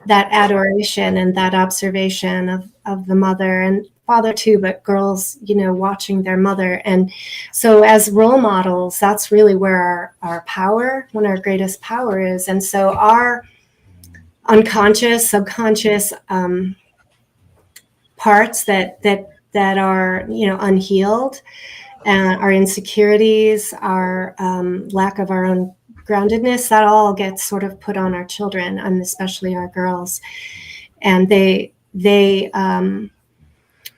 Speaker 4: that adoration and that observation of the mother and father too, but girls, you know, watching their mother. And so as role models, that's really where our power, when our greatest power is. And so our unconscious, subconscious parts that are, you know, unhealed, our insecurities, our lack of our own groundedness, that all gets sort of put on our children, and especially our girls. And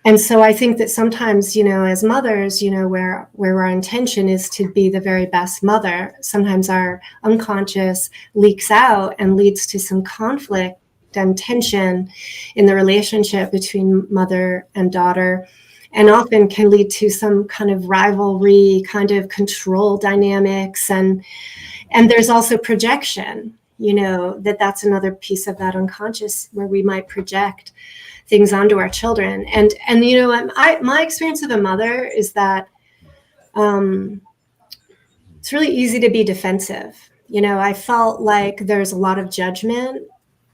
Speaker 4: and so I think that sometimes, you know, as mothers, you know, where our intention is to be the very best mother, sometimes our unconscious leaks out and leads to some conflict and tension in the relationship between mother and daughter, and often can lead to some kind of rivalry, kind of control dynamics. And there's also projection, you know, that's another piece of that unconscious where we might project things onto our children. And you know, my experience of a mother is that it's really easy to be defensive. You know, I felt like there's a lot of judgment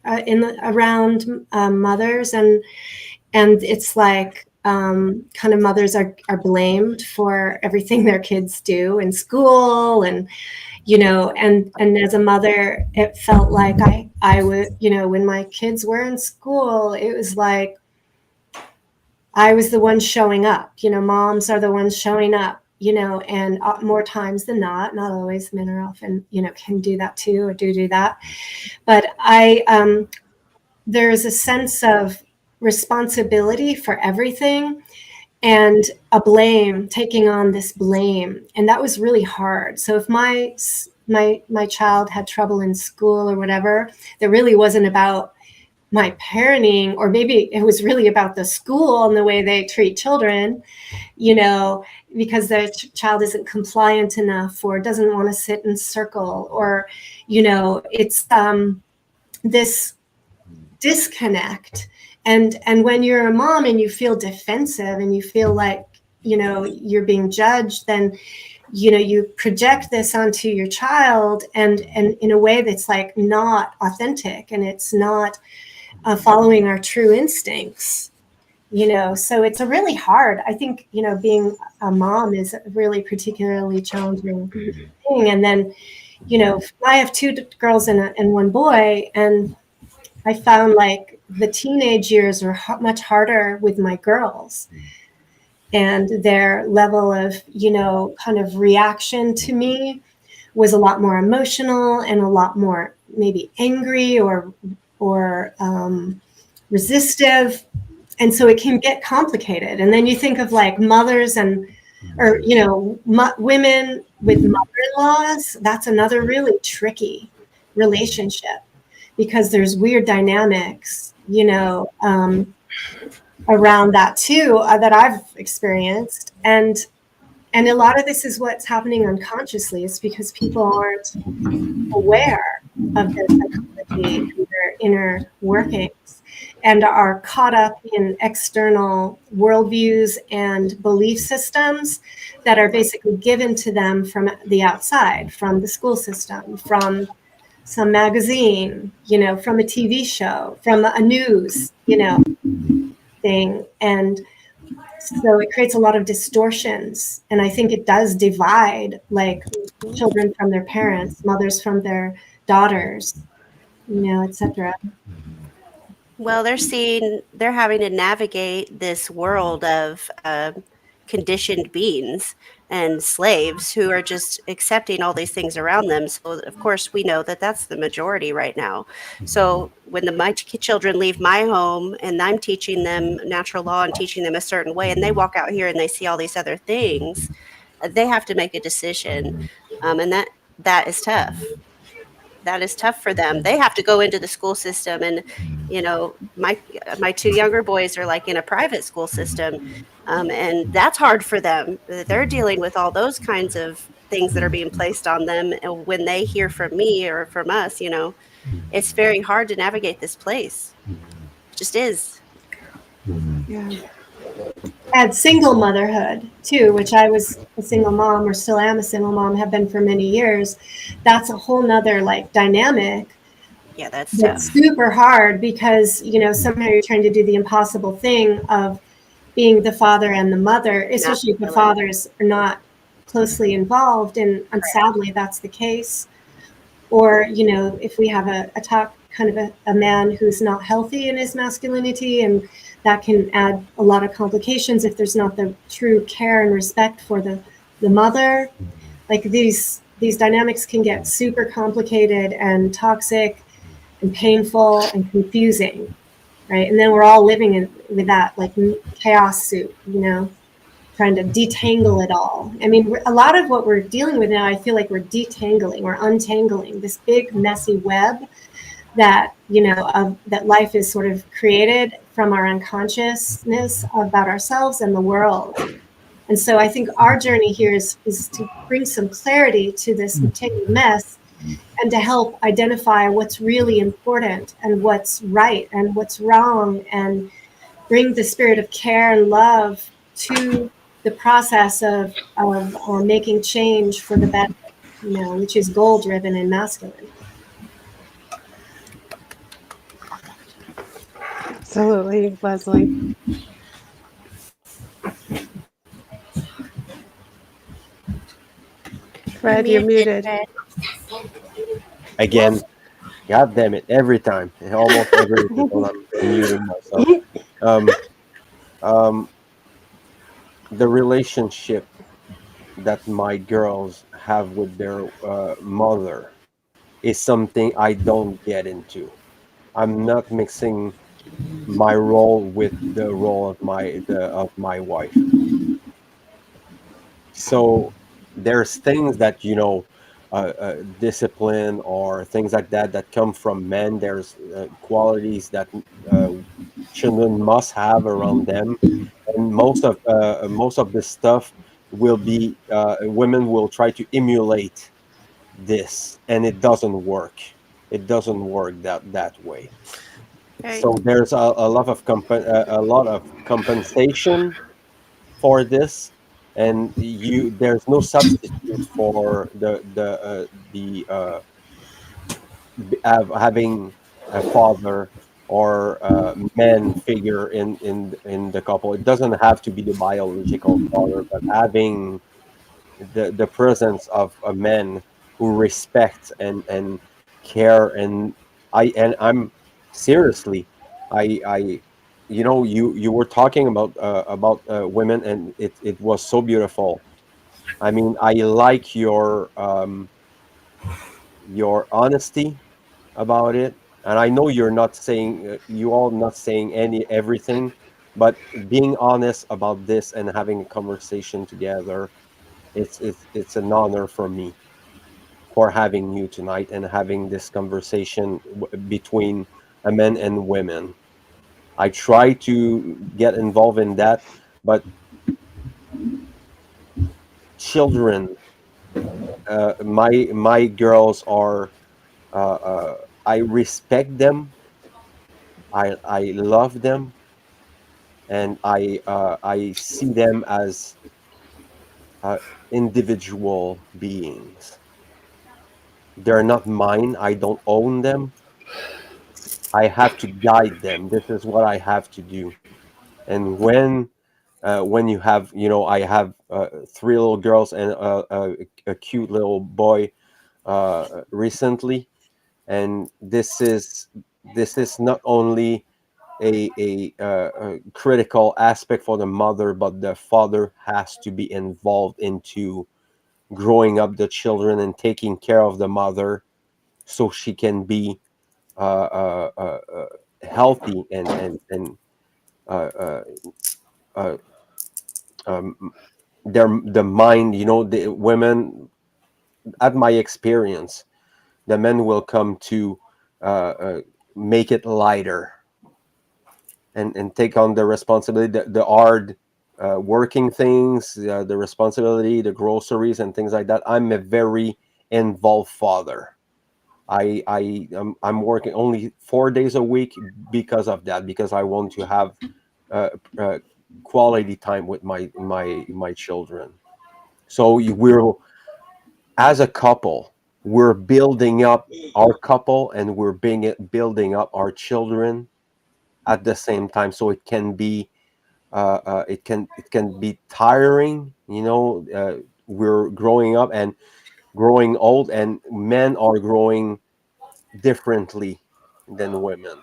Speaker 4: around mothers, and it's like kind of mothers are blamed for everything their kids do in school. And you know, and as a mother, it felt like I would, you know, when my kids were in school, it was like I was the one showing up. You know, moms are the ones showing up, you know, and more times than not always, men are often, you know, can do that too, or do that. But there's a sense of responsibility for everything, and a blame, taking on this blame. And that was really hard. So if my child had trouble in school or whatever, that really wasn't about my parenting, or maybe it was really about the school and the way they treat children, you know, because the child isn't compliant enough or doesn't want to sit in circle, or, you know, it's this disconnect. And when you're a mom and you feel defensive and you feel like, you know, you're being judged, then, you know, you project this onto your child, and in a way that's like not authentic, and it's not following our true instincts, you know. So it's a really hard, I think, you know, being a mom is a really particularly challenging thing. And then, you know, I have two girls and one boy, and I found like the teenage years are much harder with my girls, and their level of, you know, kind of reaction to me was a lot more emotional and a lot more maybe angry or resistive. And so it can get complicated. And then you think of like mothers or, you know, women with mother-in-laws, that's another really tricky relationship, because there's weird dynamics, you know, around that too, that I've experienced. And a lot of this is what's happening unconsciously. It's because people aren't aware of their psychology and their inner workings, and are caught up in external worldviews and belief systems that are basically given to them from the outside, from the school system, from some magazine, you know, from a TV show, from a news, you know, thing. And so it creates a lot of distortions. And I think it does divide, like, children from their parents, mothers from their daughters, you know, etc.
Speaker 3: Well, they're having to navigate this world of conditioned beings and slaves who are just accepting all these things around them. So, of course, we know that that's the majority right now. So when my children leave my home and I'm teaching them natural law and teaching them a certain way, and they walk out here and they see all these other things, they have to make a decision. And that is tough. That is tough for them. They have to go into the school system, and you know, my two younger boys are like in a private school system, and that's hard for them. They're dealing with all those kinds of things that are being placed on them, and when they hear from me or from us, you know, it's very hard to navigate this place. It just is.
Speaker 5: Yeah.
Speaker 4: Add single motherhood too, which I was a single mom, or still am a single mom, have been for many years. That's a whole nother like dynamic
Speaker 3: Yeah, that's tough.
Speaker 4: that's super hard, because somehow you're trying to do the impossible thing of being the father and the mother, especially if the fathers are not closely involved, and sadly that's the case. Or if we have a talk kind of a man who's not healthy in his masculinity, and that can add a lot of complications if there's not the true care and respect for the mother. Like these dynamics can get super complicated and toxic and painful and confusing, right? And then we're all living with that like chaos soup, trying to detangle it all. I mean, a lot of what we're dealing with now, I feel like we're detangling, we're untangling this big messy web that that life is sort of created from our unconsciousness about ourselves and the world. And so I think our journey here is to bring some clarity to this tangled mess, and to help identify what's really important and what's right and what's wrong, and bring the spirit of care and love to the process of making change for the better, which is goal driven and masculine.
Speaker 5: Absolutely, Leslie. Fred, you're muted.
Speaker 3: Fred.
Speaker 1: Again, God damn it! Every time, almost every episode, I'm muting myself. Um, the relationship that my girls have with their mother is something I don't get into. I'm not mixing my role with the role of my wife. So there's things that discipline or things like that that come from men. There's qualities that uh, children must have around them, and most of the stuff will be women will try to emulate this, and it doesn't work. It doesn't work that way.
Speaker 3: Right.
Speaker 1: So there's a lot of compensation for this, and there's no substitute for having a father or a man figure in the couple. It doesn't have to be the biological father, but having the presence of a man who respects and care. And I'm seriously, I you were talking about women, and it was so beautiful. I mean, I like your honesty about it, and I know you're not saying you all not saying everything, but being honest about this and having a conversation together, it's an honor for me for having you tonight and having this conversation between a men and women. I try to get involved in that, but children, my girls are. I respect them. I love them, and I see them as uh, individual beings. They're not mine. I don't own them. I have to guide them. This is what I have to do. And when you have, I have three little girls and a cute little boy recently, and this is not only a critical aspect for the mother, but the father has to be involved into growing up the children and taking care of the mother so she can be healthy and uh, uh, uh, um, the mind. The women, at my experience, the men will come to make it lighter and take on the responsibility, the hard working things, the responsibility, the groceries and things like that. I'm a very involved father. I'm working only 4 days a week because of that, because I want to have uh, uh, quality time with my children. So we're, as a couple, we're building up our couple, and we're building up our children at the same time. So it can be it can be tiring. We're growing up and growing old, and men are growing differently than women.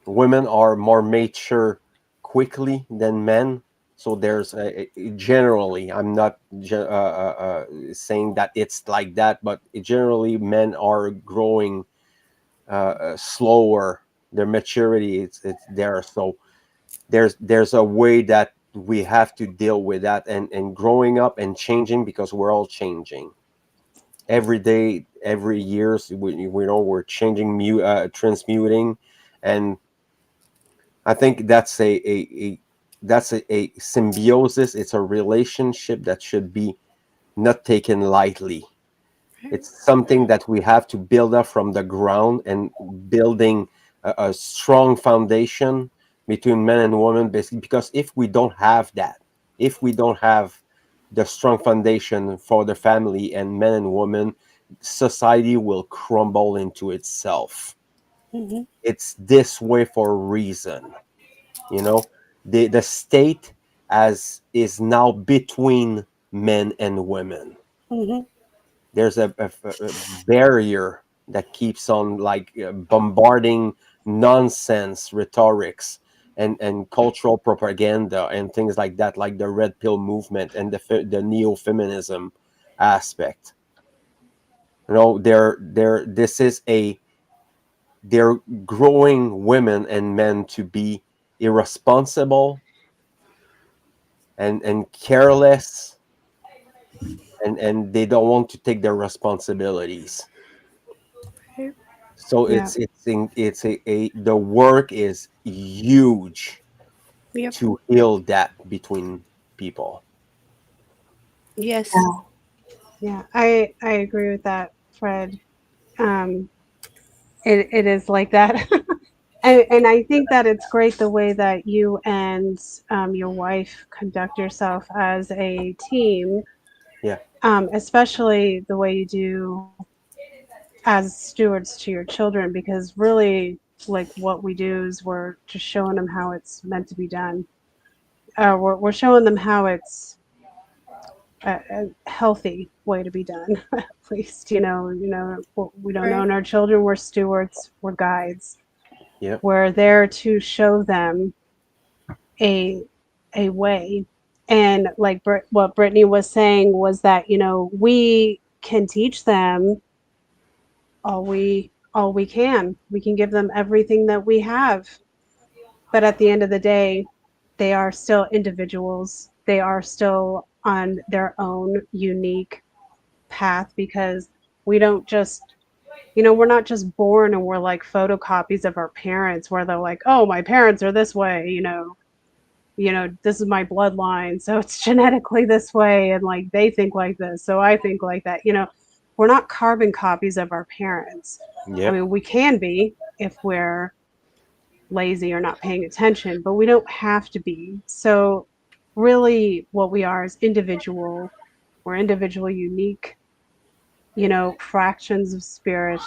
Speaker 1: Women are more mature quickly than men. So there's generally, I'm not saying that it's like that, but generally men are growing slower. Their maturity, it's there. So there's a way that we have to deal with that, and growing up and changing, because we're all changing every day, every year. So we know we're changing, transmuting. And I think that's a symbiosis. It's a relationship that should be not taken lightly. It's something that we have to build up from the ground, and building a strong foundation between men and women, basically. Because if we don't have that, if we don't have the strong foundation for the family and men and women, society will crumble into itself.
Speaker 3: Hmm.
Speaker 1: It's this way for a reason. you know the state as is now between men and women.
Speaker 3: Hmm.
Speaker 1: There's a barrier that keeps on, like, bombarding nonsense rhetorics and cultural propaganda and things like that, like the red pill movement and the neo-feminism aspect. This is a they're growing women and men to be irresponsible and careless, and they don't want to take their responsibilities. So
Speaker 5: Yeah.
Speaker 1: the work is huge
Speaker 3: Yep.
Speaker 1: to heal that between people.
Speaker 3: Yes.
Speaker 5: Yeah, I agree with that, Fred. Um, it is like that. And I think that it's great the way that you and your wife conduct yourself as a team,
Speaker 1: Yeah.
Speaker 5: especially the way you do as stewards to your children, because really, like, what we do is we're just showing them how it's meant to be done. We're showing them how it's a healthy way to be done. At least, we don't
Speaker 3: Right.
Speaker 5: own our children. We're stewards. We're guides.
Speaker 1: Yeah.
Speaker 5: We're there to show them a a way. And like what Brittany was saying was that we can teach them all we can. We can give them everything that we have, but at the end of the day, they are still individuals. They are still on their own unique path, because we don't just we're not just born and we're like photocopies of our parents, where they're like, oh, my parents are this way, this is my bloodline, so it's genetically this way, and like they think like this, so I think like that. We're not carbon copies of our parents. I
Speaker 1: Yep.
Speaker 5: mean, we can be if we're lazy or not paying attention, but we don't have to be. So really what we are is individual. We're individual, unique, fractions of spirit.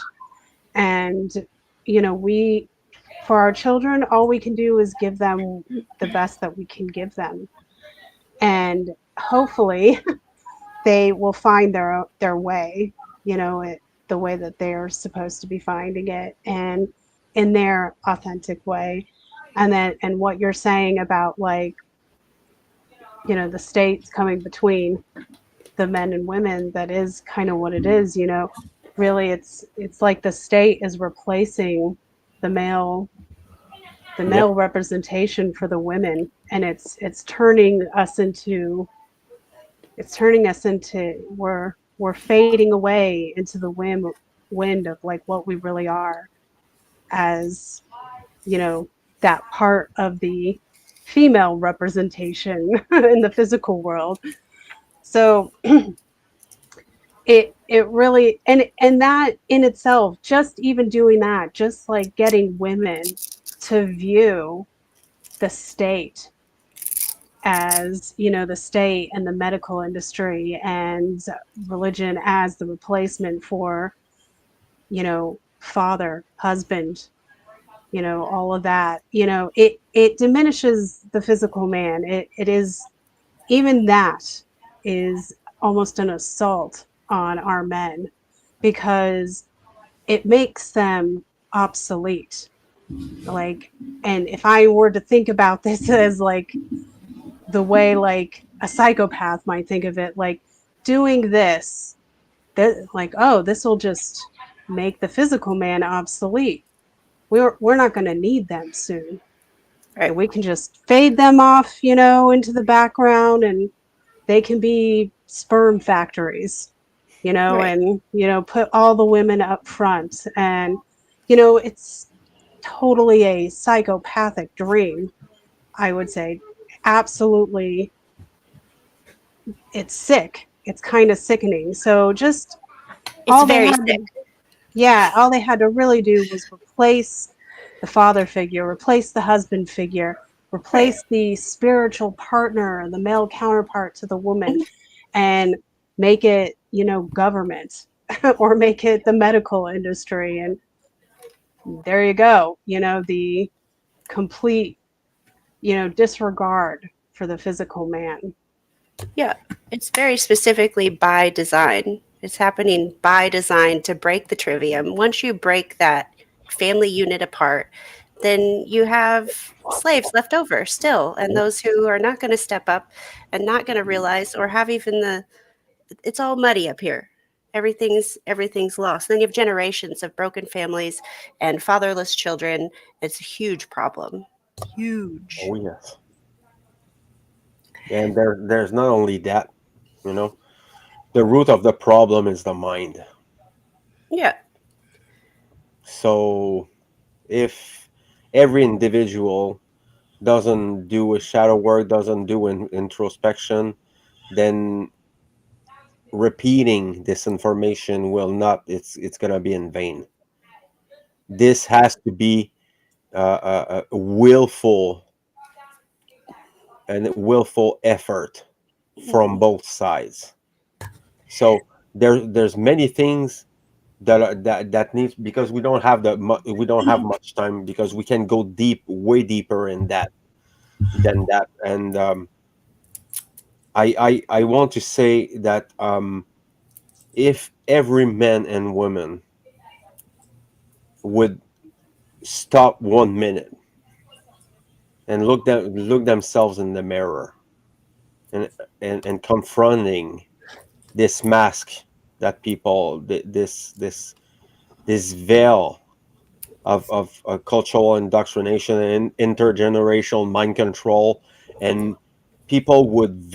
Speaker 5: And we, for our children, all we can do is give them the best that we can give them, and hopefully they will find their way, the way that they're supposed to be finding it, and in their authentic way. And what you're saying about, like, the states coming between the men and women, that is kind of what it is. Really, it's like the state is replacing the male the
Speaker 1: Yep.
Speaker 5: male representation for the women, and it's turning us into we're fading away into the wind of like what we really are, as that part of the female representation in the physical world. So it really, and that in itself, just even doing that, just like getting women to view the state as, you know, the state and the medical industry and religion as the replacement for, you know, father, husband, you know, all of that, you know, it diminishes the physical man. It is, even that is almost an assault on our men, because it makes them obsolete. Like, and if I were to think about this as like the way like a psychopath might think of it, like doing this, that like, oh, this will just make the physical man obsolete. We're not going to need them soon.
Speaker 3: Right.
Speaker 5: We can just fade them off, you know, into the background, and they can be sperm factories, you know,
Speaker 3: Right.
Speaker 5: and, you know, put all the women up front. And, you know, it's totally a psychopathic dream, I would say. Absolutely. It's sick. It's kind of sickening. So just
Speaker 3: It's
Speaker 5: all they
Speaker 3: very
Speaker 5: had
Speaker 3: sick.
Speaker 5: to, yeah, all they had to really do was replace the father figure, replace the husband figure,
Speaker 3: Right.
Speaker 5: replace the spiritual partner, the male counterpart to the woman, and make it, you know, government or make it the medical industry. And there you go, you know, the complete, you know, disregard for the physical man.
Speaker 3: Yeah. It's very specifically by design. It's happening by design to break the trivium. Once you break that family unit apart, then you have slaves left over still, and those who are not going to step up and not going to realize or have even the, it's all muddy up here. Everything's lost. Then you have generations of broken families and fatherless children. It's a huge problem. Huge.
Speaker 1: Oh yes. And there's not only that, you know, the root of the problem is the mind.
Speaker 3: Yeah.
Speaker 1: So if every individual doesn't do a shadow work, doesn't do an introspection, then repeating this information will not. It's gonna be in vain. This has to be willful and willful effort from both sides. So there's many things that needs, because we don't have we don't have much time, because we can go way deeper in that than that. And I want to say that if every man and woman would stop 1 minute and look themselves in the mirror, and and confronting this mask that people, this veil of cultural indoctrination and intergenerational mind control, and people would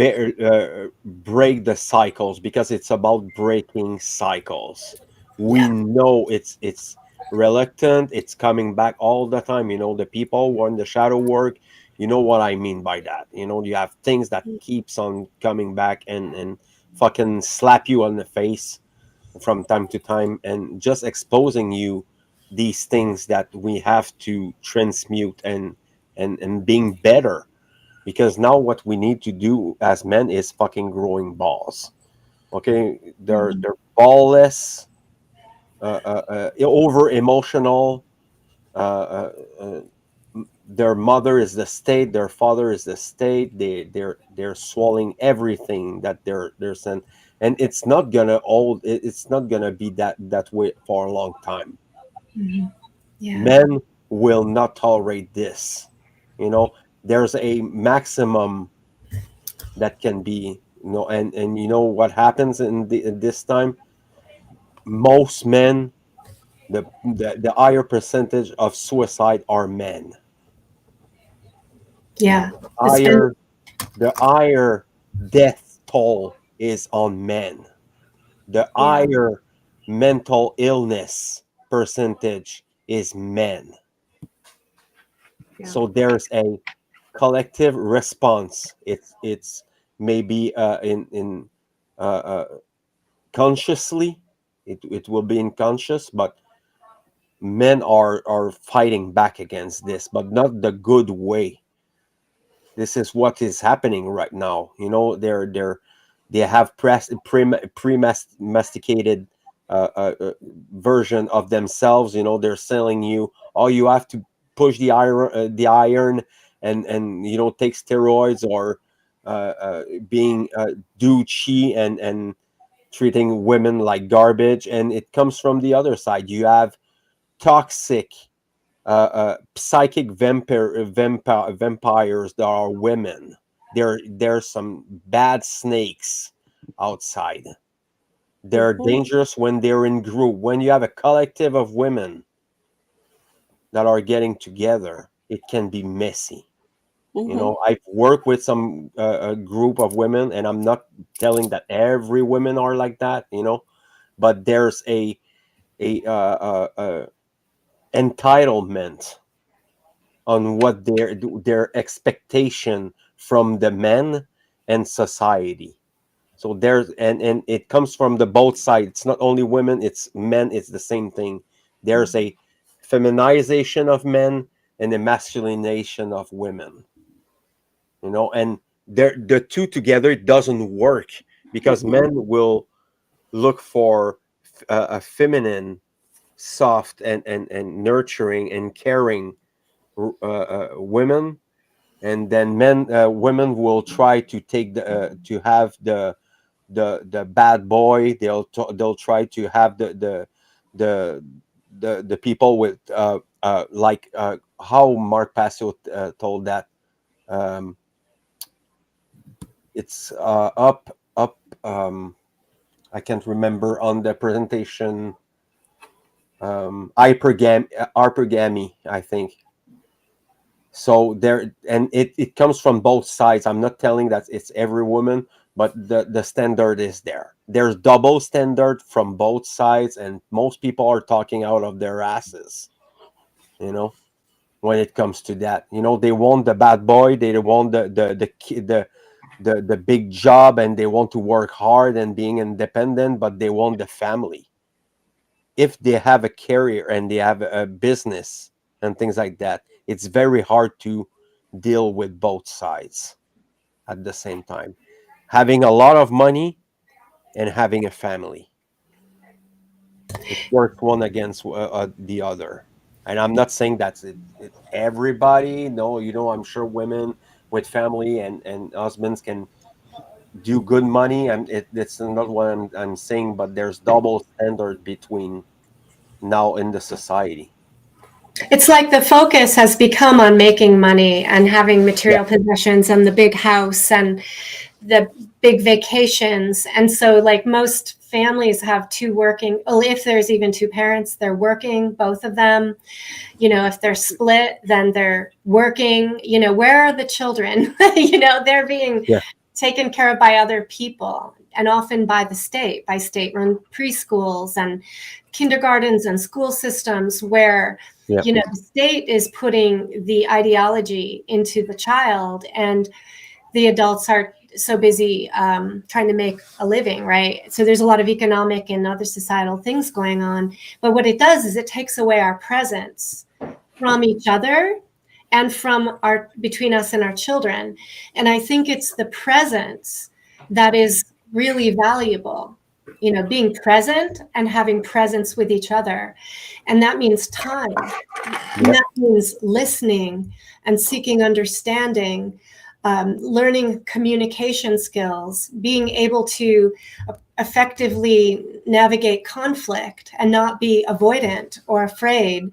Speaker 1: break the cycles, because it's about breaking cycles. We know it's reluctant, it's coming back all the time. You know, the people who are in the shadow work, you know what I mean by that. You know, you have things that keeps on coming back and fucking slap you on the face from time to time, and just exposing you these things that we have to transmute and being better. Because now what we need to do as men is fucking growing balls. Okay, they're ballless, over emotional. Their mother is the state, their father is the state. They're swallowing everything that they're sent, and it's not gonna it's not gonna be that way for a long time.
Speaker 4: Yeah.
Speaker 1: Men will not tolerate this. You know, there's a maximum that can be, you know, and you know what happens in this time. Most men, the higher percentage of suicide are men.
Speaker 4: Yeah. It's been
Speaker 1: Higher The higher death toll is on men. The
Speaker 5: Yeah.
Speaker 1: higher mental illness percentage is men.
Speaker 5: Yeah.
Speaker 1: So there's a collective response. It's maybe in consciously, it will be unconscious, but men are fighting back against this, but not the good way. This is what is happening right now. You know, they have pre-masticated version of themselves. You know, they're selling you, oh, you have to push the iron, and you know, take steroids, or being do chi, and treating women like garbage. And it comes from the other side. You have toxic psychic vampires that are women. There's some bad snakes outside. They're
Speaker 3: Mhm.
Speaker 1: dangerous when they're in group. When you have a collective of women that are getting together, it can be messy. You
Speaker 3: Mhm.
Speaker 1: know, I've worked with some a group of women, and I'm not telling that every women are like that. You know, but there's a entitlement on what their expectation from the men and society. So there's, and it comes from the both sides. It's not only women, it's men. It's the same thing. There's a feminization of men and a masculinization of women. You know, and the two together doesn't work, because
Speaker 3: Mhm.
Speaker 1: men will look for a feminine, soft, and nurturing and caring women, and then women will try to take to have the bad boy. They'll try to have the the people with like how Mark Passio told that, um, it's up I can't remember on the presentation, hypergamy, I think. So there, and it comes from both sides. I'm not telling that it's every woman, but the standard is there. There's double standard from both sides, and most people are talking out of their asses, you know, when it comes to that. You know, they want the bad boy, they want the big job, and they want to work hard and being independent, but they want the family. If they have a career and they have a business and things like that, it's very hard to deal with both sides at the same time. Having a lot of money and having a family, it works one against the other. And I'm not saying that's everybody. No, you know, I'm sure women with family and husbands can do good money, and it's not what I'm saying. But there's double standard between now in the society.
Speaker 4: It's like the focus has become on making money and having
Speaker 1: Yeah.
Speaker 4: material possessions and the big house and the big vacations. And so, like, most families have two working, well, if there's even two parents, they're working, both of them. You know, if they're split, then they're working. You know, where are the children? You know, they're being
Speaker 1: Yeah.
Speaker 4: taken care of by other people, and often by the state, by state-run preschools and kindergartens and school systems where,
Speaker 1: Yeah.
Speaker 4: you know, the state is putting the ideology into the child, and the adults are so busy trying to make a living, right? So there's a lot of economic and other societal things going on. But what it does is it takes away our presence from each other and from our between us and our children. And I think it's the presence that is really valuable. You know, being present and having presence with each other. And that means time. And
Speaker 1: Yeah.
Speaker 4: that means listening and seeking understanding, learning communication skills, being able to effectively navigate conflict and not be avoidant or afraid.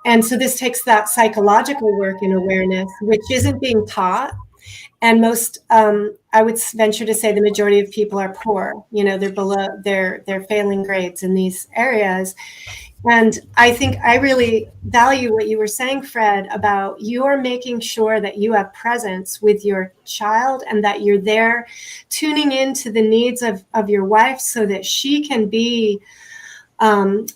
Speaker 4: And so this takes that psychological work and awareness, which isn't being taught. And most, I would venture to say, the majority of people are poor. You know, they're below, they're failing grades in these areas. And I think I really value what you were saying, Fred, about you're making sure that you have presence with your child and that you're there tuning into the needs of your wife so that she can be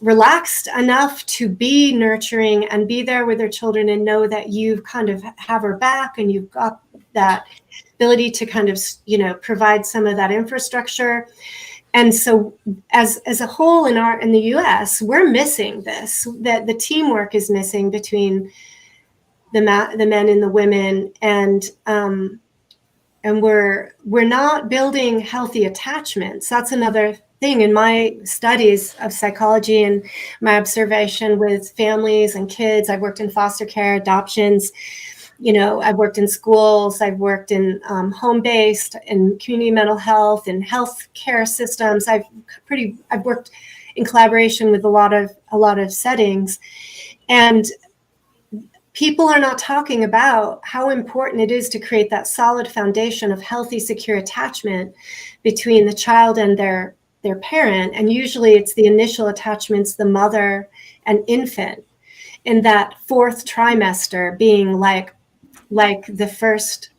Speaker 4: relaxed enough to be nurturing and be there with her children and know that you kind of have her back and you've got that ability to kind of, you know, provide some of that infrastructure. And so as a whole in the US, we're missing this, that the teamwork is missing between the men and the women, and we're not building healthy attachments. That's another thing in my studies of psychology and my observation with families and kids. I've worked in foster care, adoptions. I've worked in schools. I've worked in home-based and community mental health and health care systems. I've worked in collaboration with a lot of settings, and people are not talking about how important it is to create that solid foundation of healthy, secure attachment between the child and their parent. And usually it's the initial attachments, the mother and infant, in that fourth trimester being like the first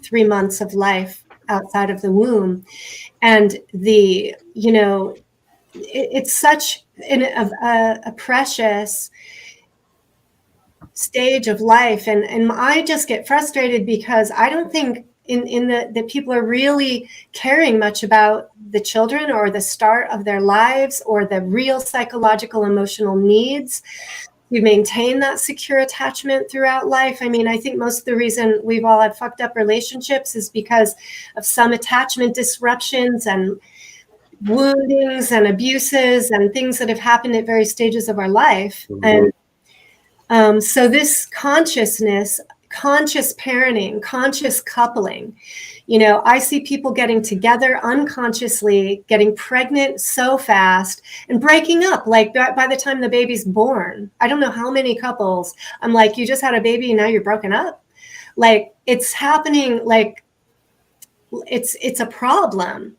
Speaker 4: 3 months of life outside of the womb. And it's such a precious stage of life, and I just get frustrated because I don't think that people are really caring much about the children or the start of their lives or the real psychological emotional needs to maintain that secure attachment throughout life. I mean, I think most of the reason we've all had fucked up relationships is because of some attachment disruptions and woundings and abuses and things that have happened at various stages of our life.
Speaker 1: Mhm.
Speaker 4: And so this consciousness, conscious parenting, conscious coupling, I see people getting together unconsciously, getting pregnant so fast and breaking up like by the time the baby's born. I don't know how many couples I'm like, you just had a baby and now you're broken up. Like, it's happening, like it's a problem.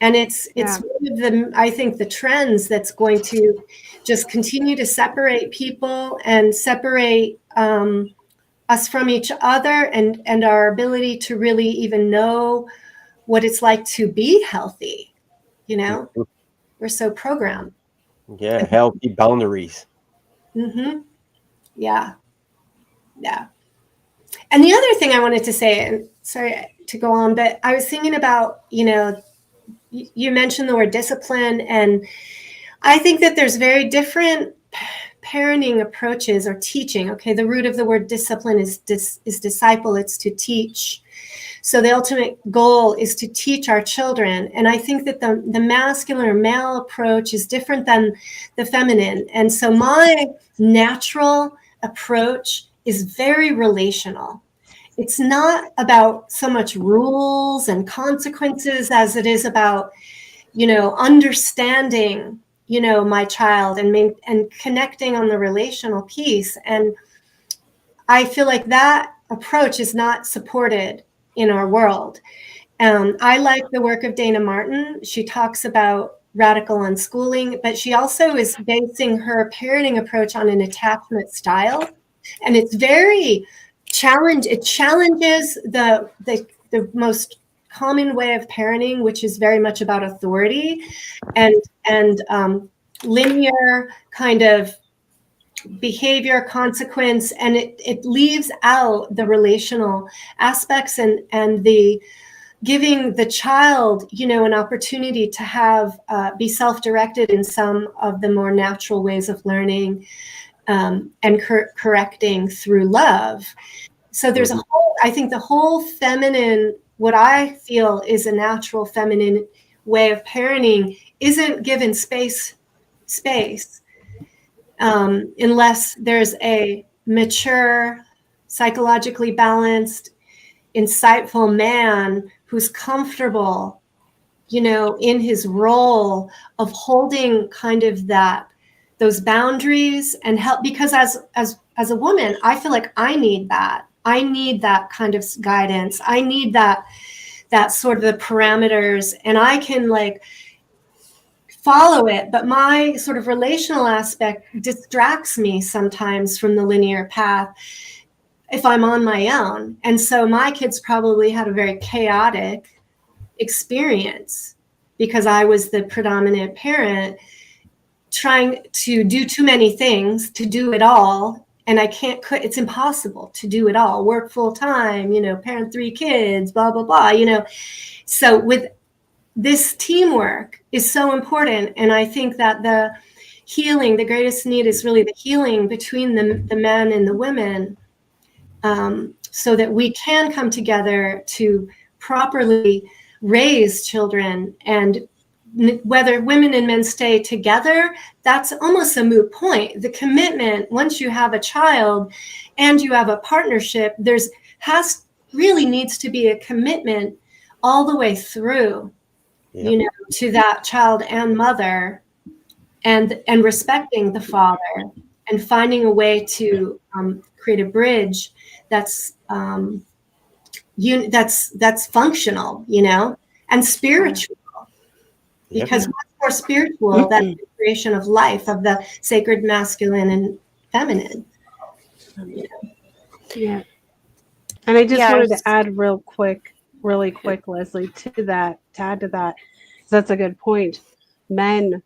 Speaker 4: And it's one of the, I think, the trends that's going to just continue to separate people and separate us from each other and our ability to really even know what it's like to be healthy. We're so programmed.
Speaker 1: Yeah, healthy boundaries.
Speaker 4: Mm-hmm. Yeah. And the other thing I wanted to say, and sorry to go on, but I was thinking about, you mentioned the word discipline, and I think that there's very different parenting approaches or teaching. Okay, the root of the word discipline is disciple. It's to teach. So the ultimate goal is to teach our children. And I think that the masculine or male approach is different than the feminine. And so my natural approach is very relational. It's not about so much rules and consequences as it is about, understanding, my child and connecting on the relational piece. And I feel like that approach is not supported in our world. I like the work of Dana Martin. She talks about radical unschooling, but she also is basing her parenting approach on an attachment style. And it's very it challenges the most common way of parenting, which is very much about authority and linear kind of behavior, consequence, and it leaves out the relational aspects and the giving the child, an opportunity to have be self-directed in some of the more natural ways of learning. And correcting through love. So there's I think the whole feminine, what I feel is a natural feminine way of parenting isn't given space, unless there's a mature, psychologically balanced, insightful man who's comfortable, in his role of holding kind of those boundaries and help, because as a woman, I feel like I need that kind of guidance. I need that sort of the parameters, and I can like follow it, but my sort of relational aspect distracts me sometimes from the linear path if I'm on my own. And so my kids probably had a very chaotic experience because I was the predominant parent, trying to do too many things, to do it all. And it's impossible to do it all, work full time, parent 3 kids, blah, blah, blah, So with this teamwork is so important. And I think that the healing, the greatest need is really the healing between the men and the women. so that we can come together to properly raise children. And whether women and men stay together, that's almost a moot point. The commitment, once you have a child and you have a partnership, really needs to be a commitment all the way through, to that child and mother, and respecting the father, and finding a way to create a bridge that's that's functional, and spiritual. Because what's more spiritual than the creation of life, of the sacred masculine and feminine?
Speaker 5: Yeah. And I just wanted to add really quick, Leslie, to add to that, because that's a good point. Men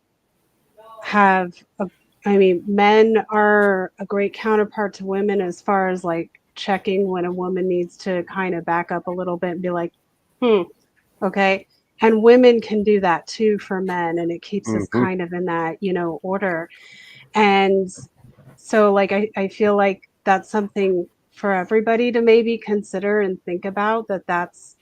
Speaker 5: are a great counterpart to women as far as like checking when a woman needs to kind of back up a little bit and be like, okay. And women can do that too for men, and it keeps us kind of in that, order. And so like I feel like that's something for everybody to maybe consider and think about, that's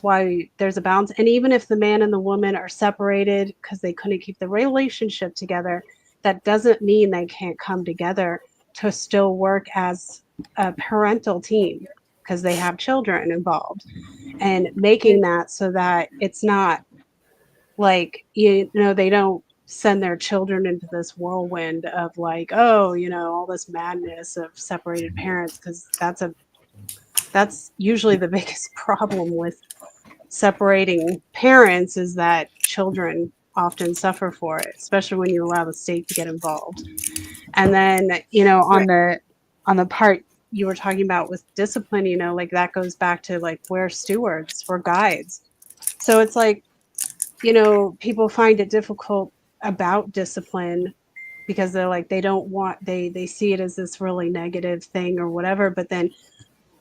Speaker 5: why there's a balance. And even if the man and the woman are separated because they couldn't keep the relationship together, that doesn't mean they can't come together to still work as a parental team, because they have children involved, and making that so that it's not like, they don't send their children into this whirlwind of like, all this madness of separated parents, because that's usually the biggest problem with separating parents, is that children often suffer for it, especially when you allow the state to get involved. And then, on the part you were talking about with discipline, like that goes back to like, we're stewards, we're guides. So it's like, people find it difficult about discipline because they're like, they see it as this really negative thing or whatever. But then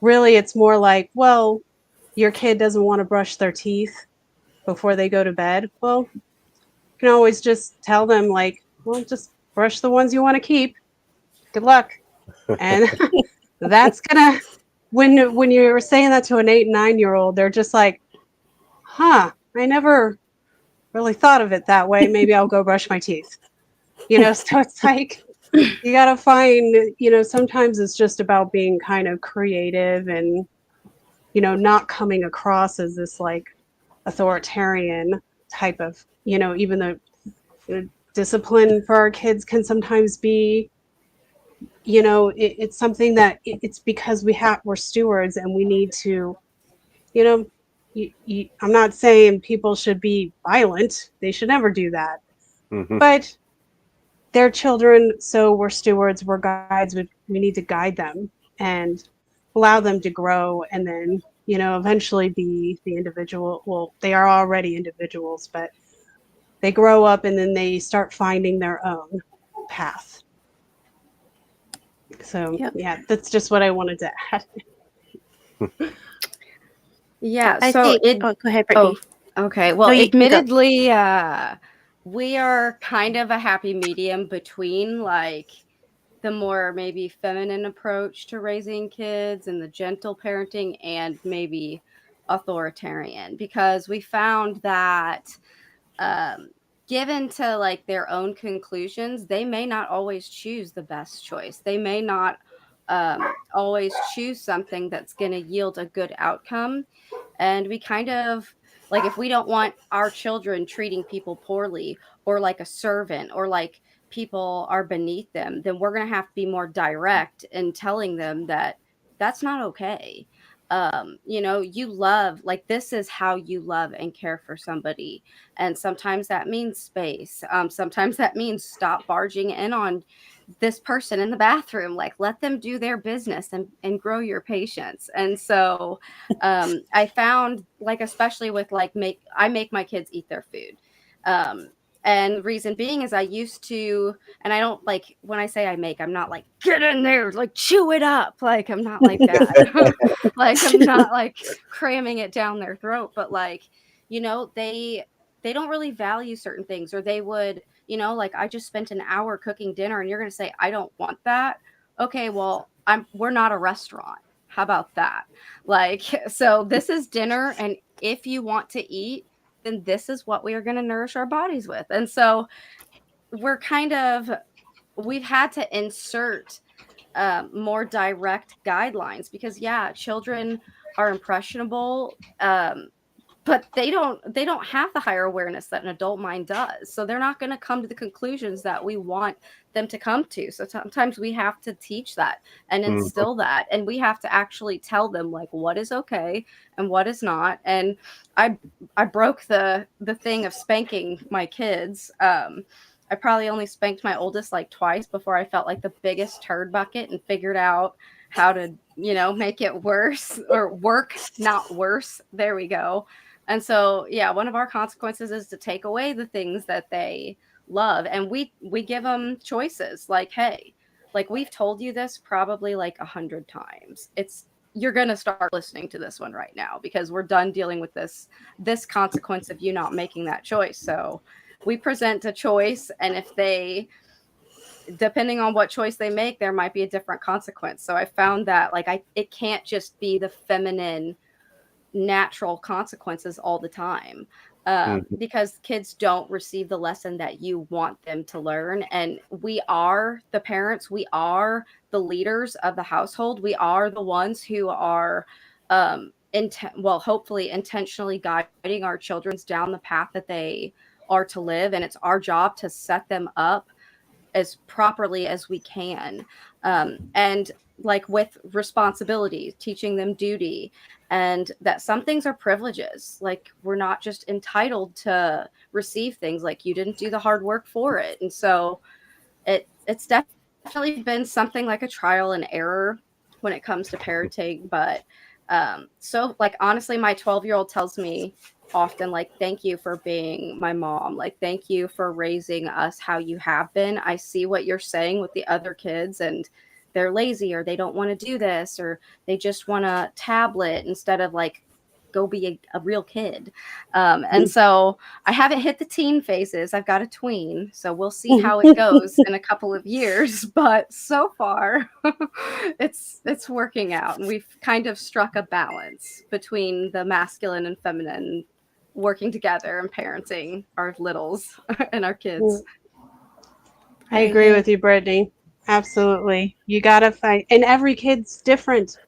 Speaker 5: really it's more like, well, your kid doesn't want to brush their teeth before they go to bed. Well, you can always just tell them like, well, just brush the ones you want to keep. Good luck. And that's gonna, when you're saying that to an 8 and 9-year-old, they're just like, I never really thought of it that way. Maybe I'll go brush my teeth. So it's like, you got to find, sometimes it's just about being kind of creative and, not coming across as this like authoritarian type of, even though discipline for our kids can sometimes be, it's something that it's because we're stewards, and we need to, I'm not saying people should be violent. They should never do that. But they're children, so we're stewards, we're guides. We need to guide them and allow them to grow, and then, eventually be the individual. Well, they are already individuals, but they grow up and then they start finding their own path. So, yeah, that's just what I wanted to add.
Speaker 2: Yeah.
Speaker 3: Go ahead, Brittany.
Speaker 2: Okay. Well,
Speaker 3: No, you can go.
Speaker 2: admittedly, we are kind of a happy medium between like the more maybe feminine approach to raising kids and the gentle parenting, and maybe authoritarian, because we found that given to like their own conclusions, they may not always choose the best choice. They may not always choose something that's going to yield a good outcome. And we kind of like, if we don't want our children treating people poorly, or like a servant, or like people are beneath them, then we're going to have to be more direct in telling them that that's not okay. You love, like, this is how you love and care for somebody. And sometimes that means space. Sometimes that means stop barging in on this person in the bathroom. Like, let them do their business, and grow your patience. And so I found, like, especially with like, I make my kids eat their food. And the reason being is I used to, and I don't like, when I say I make, I'm not like, get in there, like chew it up. Like, I'm not like that. Like, I'm not like cramming it down their throat, but like, they don't really value certain things, or they would, like, I just spent an hour cooking dinner and you're going to say, I don't want that. Okay, well, we're not a restaurant. How about that? Like, so this is dinner, and if you want to eat, then this is what we are going to nourish our bodies with. And so we're we've had to insert more direct guidelines because children are impressionable, but they don't have the higher awareness that an adult mind does, so they're not going to come to the conclusions that we want them to come to. So sometimes we have to teach that and instill that, and we have to actually tell them like what is okay and what is not. And I broke the thing of spanking my kids. I probably only spanked my oldest like twice before I felt like the biggest turd bucket and figured out how to, make it worse, or work, not worse. There we go. And so, one of our consequences is to take away the things that they love. And we give them choices like, hey, like we've told you this probably like 100 times. You're going to start listening to this one right now because we're done dealing with this consequence of you not making that choice. So we present a choice, and if depending on what choice they make, there might be a different consequence. So I found that it can't just be the feminine natural consequences all the time, because kids don't receive the lesson that you want them to learn. And we are the parents, we are the leaders of the household, we are the ones who are hopefully intentionally guiding our children down the path that they are to live. And it's our job to set them up as properly as we can, and like with responsibility, teaching them duty, and that some things are privileges. Like we're not just entitled to receive things, like you didn't do the hard work for it. And so it's definitely been something like a trial and error when it comes to parenting. But so like honestly, my 12-year-old tells me often like, thank you for being my mom, like thank you for raising us how you have been. I see what you're saying with the other kids, and they're lazy, or they don't want to do this, or they just want a tablet instead of like go be a real kid. And so I haven't hit the teen phases. I've got a tween, so we'll see how it goes in a couple of years. But so far, it's working out, and we've kind of struck a balance between the masculine and feminine working together and parenting our littles and our kids.
Speaker 5: I agree with you, Brittany. Absolutely. You got to find, and every kid's different.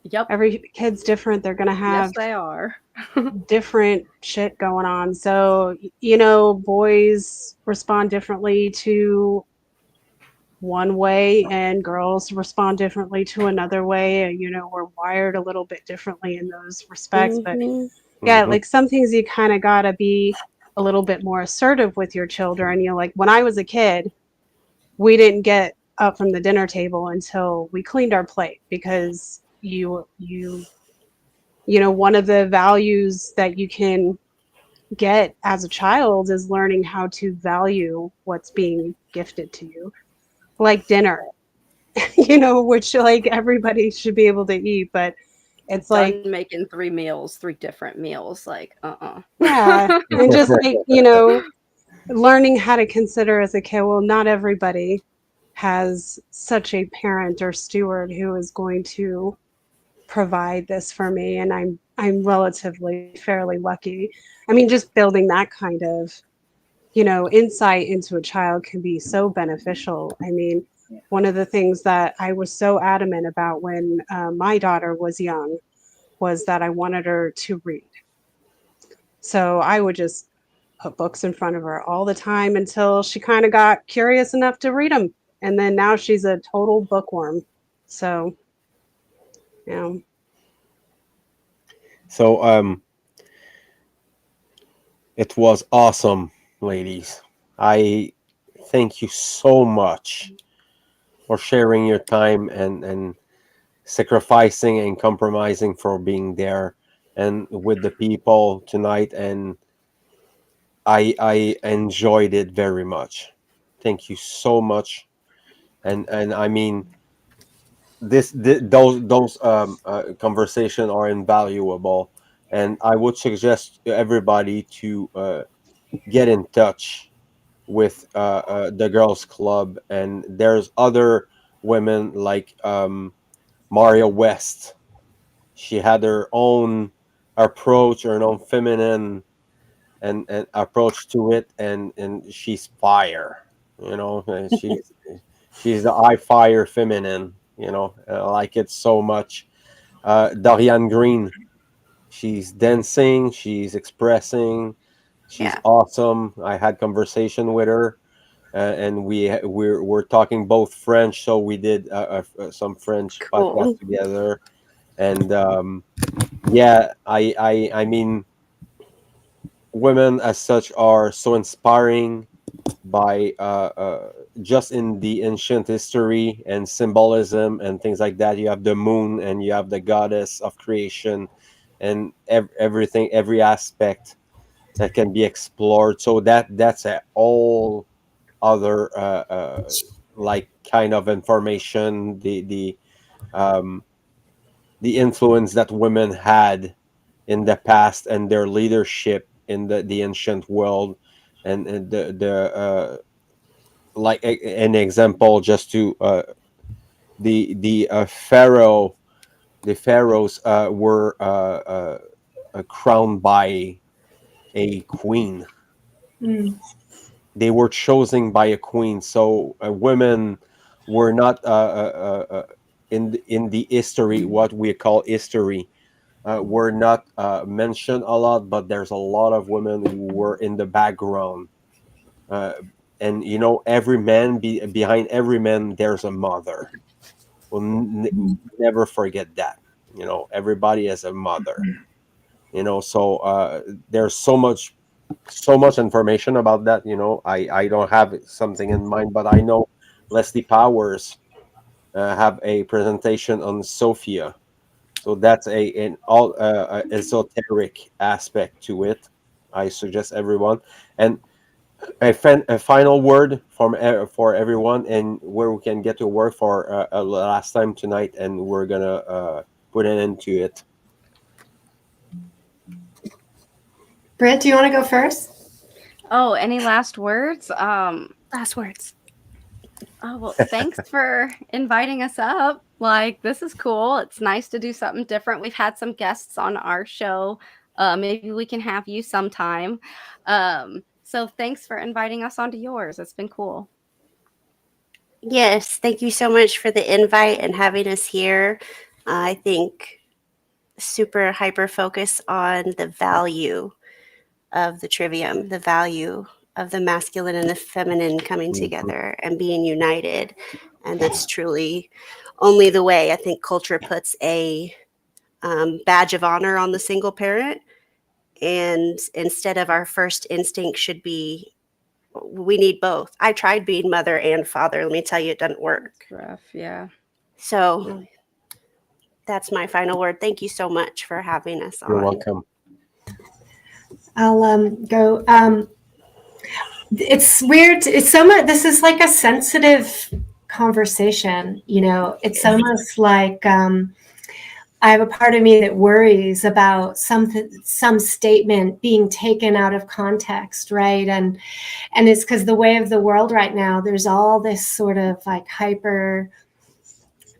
Speaker 2: Yep.
Speaker 5: Every kid's different. They're going to have
Speaker 2: Yes, they are.
Speaker 5: different shit going on. So, boys respond differently to one way and girls respond differently to another way. We're wired a little bit differently in those respects. But like some things you kind of got to be a little bit more assertive with your children. Like when I was a kid, we didn't get up from the dinner table until we cleaned our plate, because one of the values that you can get as a child is learning how to value what's being gifted to you, like dinner, which like everybody should be able to eat, but it's like
Speaker 2: making 3 different meals, like
Speaker 5: yeah. And just like learning how to consider as a kid, well, not everybody has such a parent or steward who is going to provide this for me, and I'm relatively fairly lucky. I mean, just building that kind of insight into a child can be so beneficial. I mean, one of the things that I was so adamant about when my daughter was young was that I wanted her to read. So I would just put books in front of her all the time until she kind of got curious enough to read them. And then now she's a total bookworm. So,
Speaker 1: So it was awesome, ladies. I thank you so much for sharing your time and sacrificing and compromising for being there and with the people tonight. And I enjoyed it very much. Thank you so much. And I mean, those conversation are invaluable, and I would suggest to everybody to get in touch with the girls club. And there's other women like Maria West. She had her own approach, her own feminine and approach to it, and she's fire. She's the eye fire feminine. I like it so much. Dorian Green, she's dancing, she's expressing, she's
Speaker 3: Yeah.
Speaker 1: awesome. I had conversation with her, and we're talking both French, so we did some French podcast
Speaker 3: Cool.
Speaker 1: together, and yeah, I mean, women as such are so inspiring by just in the ancient history and symbolism and things like that. You have the moon and you have the goddess of creation and everything, every aspect that can be explored. So that's a whole other like kind of information. Um, the influence that women had in the past and their leadership in the ancient world, and the like an example, just to the pharaoh the pharaohs were crowned by a queen.
Speaker 4: Mm.
Speaker 1: They were chosen by a queen, so women were not in the history, what we call history, were not mentioned a lot, but there's a lot of women who were in the background. uh, and every man behind every man there's a mother. We'll never forget that. Everybody has a mother. So there's so much information about that. I don't have something in mind, but I know Leslie Powers have a presentation on Sophia. So that's an all esoteric aspect to it. I suggest everyone. And a final word from for everyone, and where we can get to work for a last time tonight, and we're gonna put an end to it.
Speaker 4: Britt, do you want to go first?
Speaker 2: Oh, any last words?
Speaker 3: Last words.
Speaker 2: Oh, well, thanks for inviting us up. Like, this is cool. It's nice to do something different. We've had some guests on our show. Maybe we can have you sometime. So thanks for inviting us onto yours. It's been cool.
Speaker 3: Yes, thank you so much for the invite and having us here. I think super hyper focus on the value of the trivium, the value of the masculine and the feminine coming together and being united. And that's truly only the way. I think culture puts a badge of honor on the single parent. And instead of our first instinct should be, we need both. I tried being mother and father. Let me tell you, it doesn't work.
Speaker 2: It's rough, yeah.
Speaker 3: So that's my final word. Thank you so much for having us on.
Speaker 1: You're welcome.
Speaker 4: I'll go. It's weird. It's so much. This is like a sensitive conversation. It's almost like I have a part of me that worries about some statement being taken out of context, right? And it's because the way of the world right now, there's all this sort of like hyper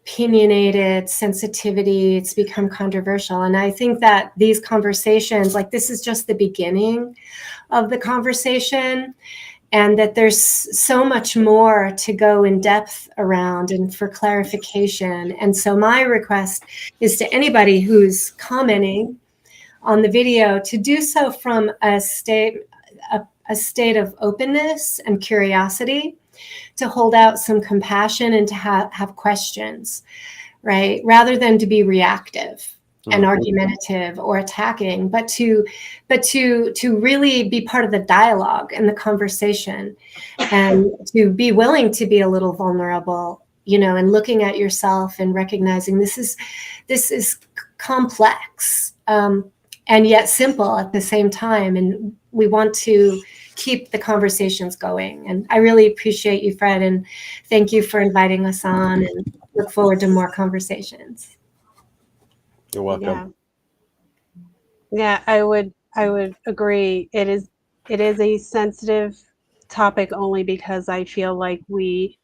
Speaker 4: opinionated sensitivity. It's become controversial. And I think that these conversations, like this is just the beginning of the conversation, and that there's so much more to go in depth around and for clarification. And so my request is to anybody who's commenting on the video to do so from a state of openness and curiosity, to hold out some compassion and to have questions, right? Rather than to be reactive and argumentative or attacking, but to really be part of the dialogue and the conversation, and to be willing to be a little vulnerable, and looking at yourself and recognizing this is complex, and yet simple at the same time. And we want to keep the conversations going. And I really appreciate you, Fred, and thank you for inviting us on, and look forward to more conversations.
Speaker 1: You're welcome.
Speaker 5: Yeah, I would agree. It is a sensitive topic only because I feel like we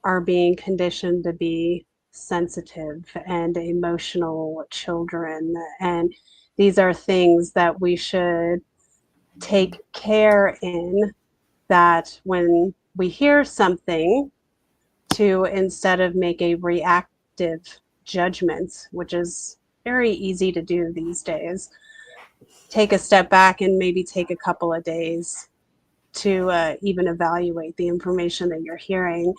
Speaker 5: are being conditioned to be sensitive and emotional children. And these are things that we should take care in, that when we hear something, to, instead of make a reactive judgment, which is very easy to do these days, take a step back and maybe take a couple of days to even evaluate the information that you're hearing.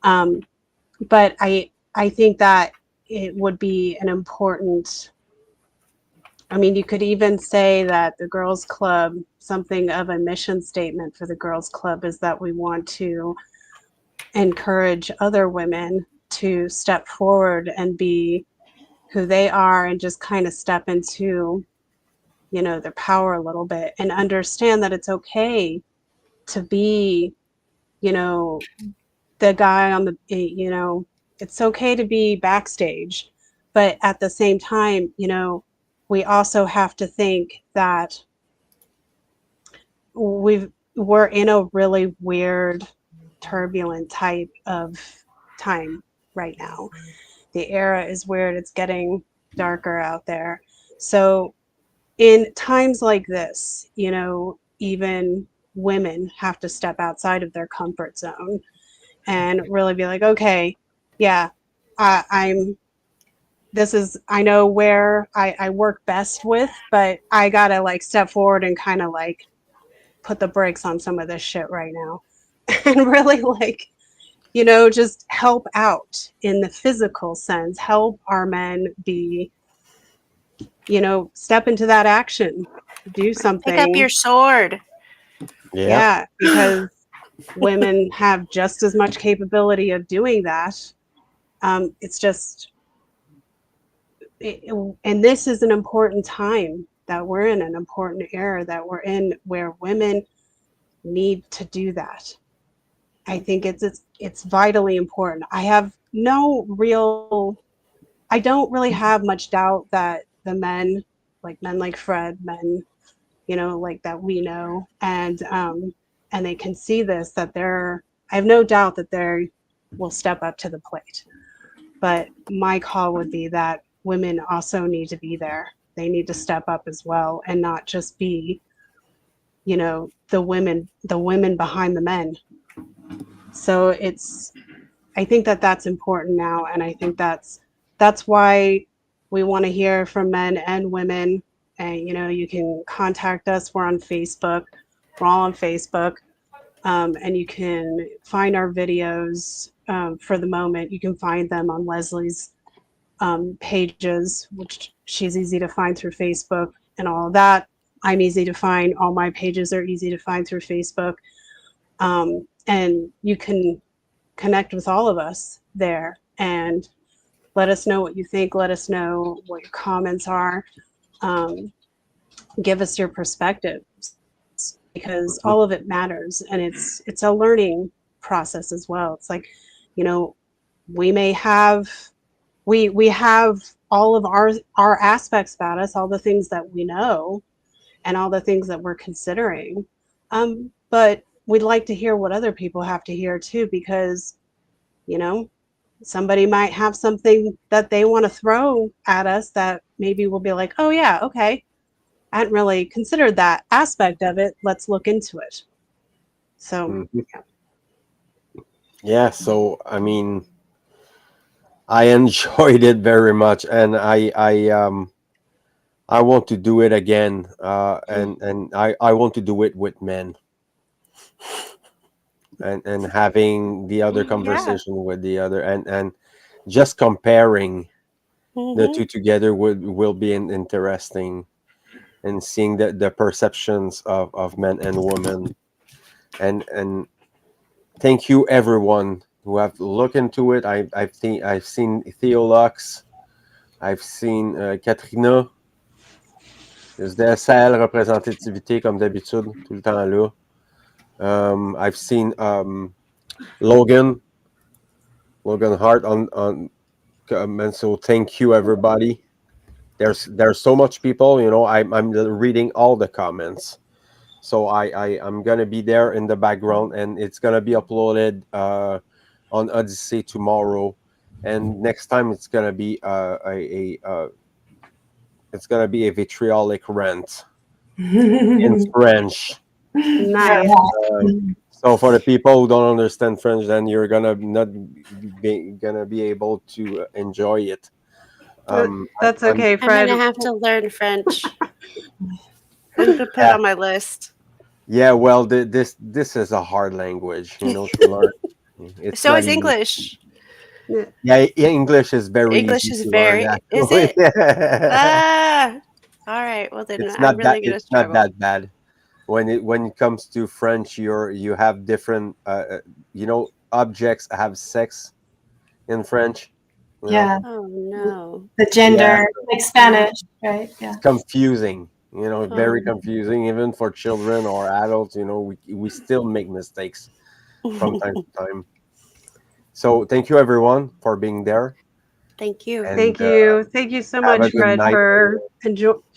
Speaker 5: But I think that it would be an important, I mean, you could even say that the Girls Club, something of a mission statement for the Girls Club is that we want to encourage other women to step forward and be who they are, and just kind of step into, you know, their power a little bit, and understand that it's okay to be, you know, the guy on the, you know, it's okay to be backstage. But at the same time, you know, we also have to think that we're in a really weird, turbulent type of time right now. The era is weird. It's getting darker out there. So in times like this, you know, even women have to step outside of their comfort zone and really be like, okay, yeah, I'm, this is, I know where I work best with, but I gotta like step forward and kind of like put the brakes on some of this shit right now. And really, like, you know, just help out in the physical sense, help our men be, you know, step into that action, do something.
Speaker 3: Pick up your sword.
Speaker 5: Yeah, because women have just as much capability of doing that. It's just, and this is an important time that we're in, an important era that we're in, where women need to do that. I think it's vitally important. I have no real, I don't really have much doubt that the men like Fred, men, you know, like that we know, and they can see this, that they're, I have no doubt that they will step up to the plate. But my call would be that women also need to be there. They need to step up as well, and not just be, you know, the women behind the men. So it's, I think that that's important now, and I think that's why we want to hear from men and women. And you know, you can contact us. We're on Facebook. We're all on Facebook, and you can find our videos. For the moment, you can find them on Leslie's pages, which she's easy to find through Facebook and all of that. I'm easy to find. All my pages are easy to find through Facebook, and you can connect with all of us there and let us know what you think. Let us know what your comments are. Give us your perspectives, because all of it matters, and it's a learning process as well. It's like, you know, we may have, we have all of our aspects about us, all the things that we know and all the things that we're considering, but we'd like to hear what other people have to hear too, because, you know, somebody might have something that they want to throw at us that maybe we'll be like, oh yeah, okay, I hadn't really considered that aspect of it. Let's look into it. So,
Speaker 1: yeah. So I mean, I enjoyed it very much, and I want to do it again, and I want to do it with men, and having the other conversation with the other, and just comparing the two together will be interesting, and seeing the perceptions of men and women, and thank you everyone who have looked into it. I've seen Theolux, I've seen Katrina. SL représentativité comme d'habitude, tout le temps là. I've seen Logan Hart on and so thank you everybody. There's so much people, you know. I'm reading all the comments, so I'm gonna be there in the background, and it's gonna be uploaded on Odysee tomorrow, and next time it's gonna be it's gonna be a vitriolic rant in French.
Speaker 5: Nice.
Speaker 1: So for the people who don't understand French, then you're gonna not gonna be able to enjoy it.
Speaker 5: That's
Speaker 1: I'm-
Speaker 5: okay,
Speaker 3: I'm
Speaker 5: Fred.
Speaker 3: gonna have to learn French. I'm gonna put it on my list.
Speaker 1: Yeah, well, this is a hard language, to learn. It's
Speaker 3: So
Speaker 1: not
Speaker 3: is
Speaker 1: easy.
Speaker 3: English.
Speaker 1: Yeah, English is very
Speaker 3: English
Speaker 1: easy
Speaker 3: is
Speaker 1: to
Speaker 3: very.
Speaker 1: learn.
Speaker 3: Is
Speaker 1: Actually.
Speaker 3: it? Ah. All right. Well, then
Speaker 1: It's
Speaker 3: I'm
Speaker 1: not that
Speaker 3: really gonna
Speaker 1: it's not
Speaker 3: struggle.
Speaker 1: that bad. When it comes to French, you have different objects have sex in French.
Speaker 4: Yeah,
Speaker 3: Oh no.
Speaker 4: the gender,
Speaker 1: Yeah.
Speaker 4: like Spanish, right? Yeah.
Speaker 1: It's confusing. Very
Speaker 3: Oh.
Speaker 1: confusing, even for children or adults. We still make mistakes from time to time. So thank you everyone for being there,
Speaker 3: Thank you.
Speaker 1: and
Speaker 5: Thank you. Thank you so
Speaker 1: have a
Speaker 5: much,
Speaker 1: good
Speaker 5: Fred,
Speaker 1: night.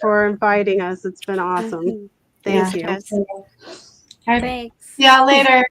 Speaker 5: for inviting us. It's been awesome.
Speaker 4: Yeah.
Speaker 5: Thank you.
Speaker 3: Yes.
Speaker 4: All right.
Speaker 2: Thanks.
Speaker 4: See y'all later.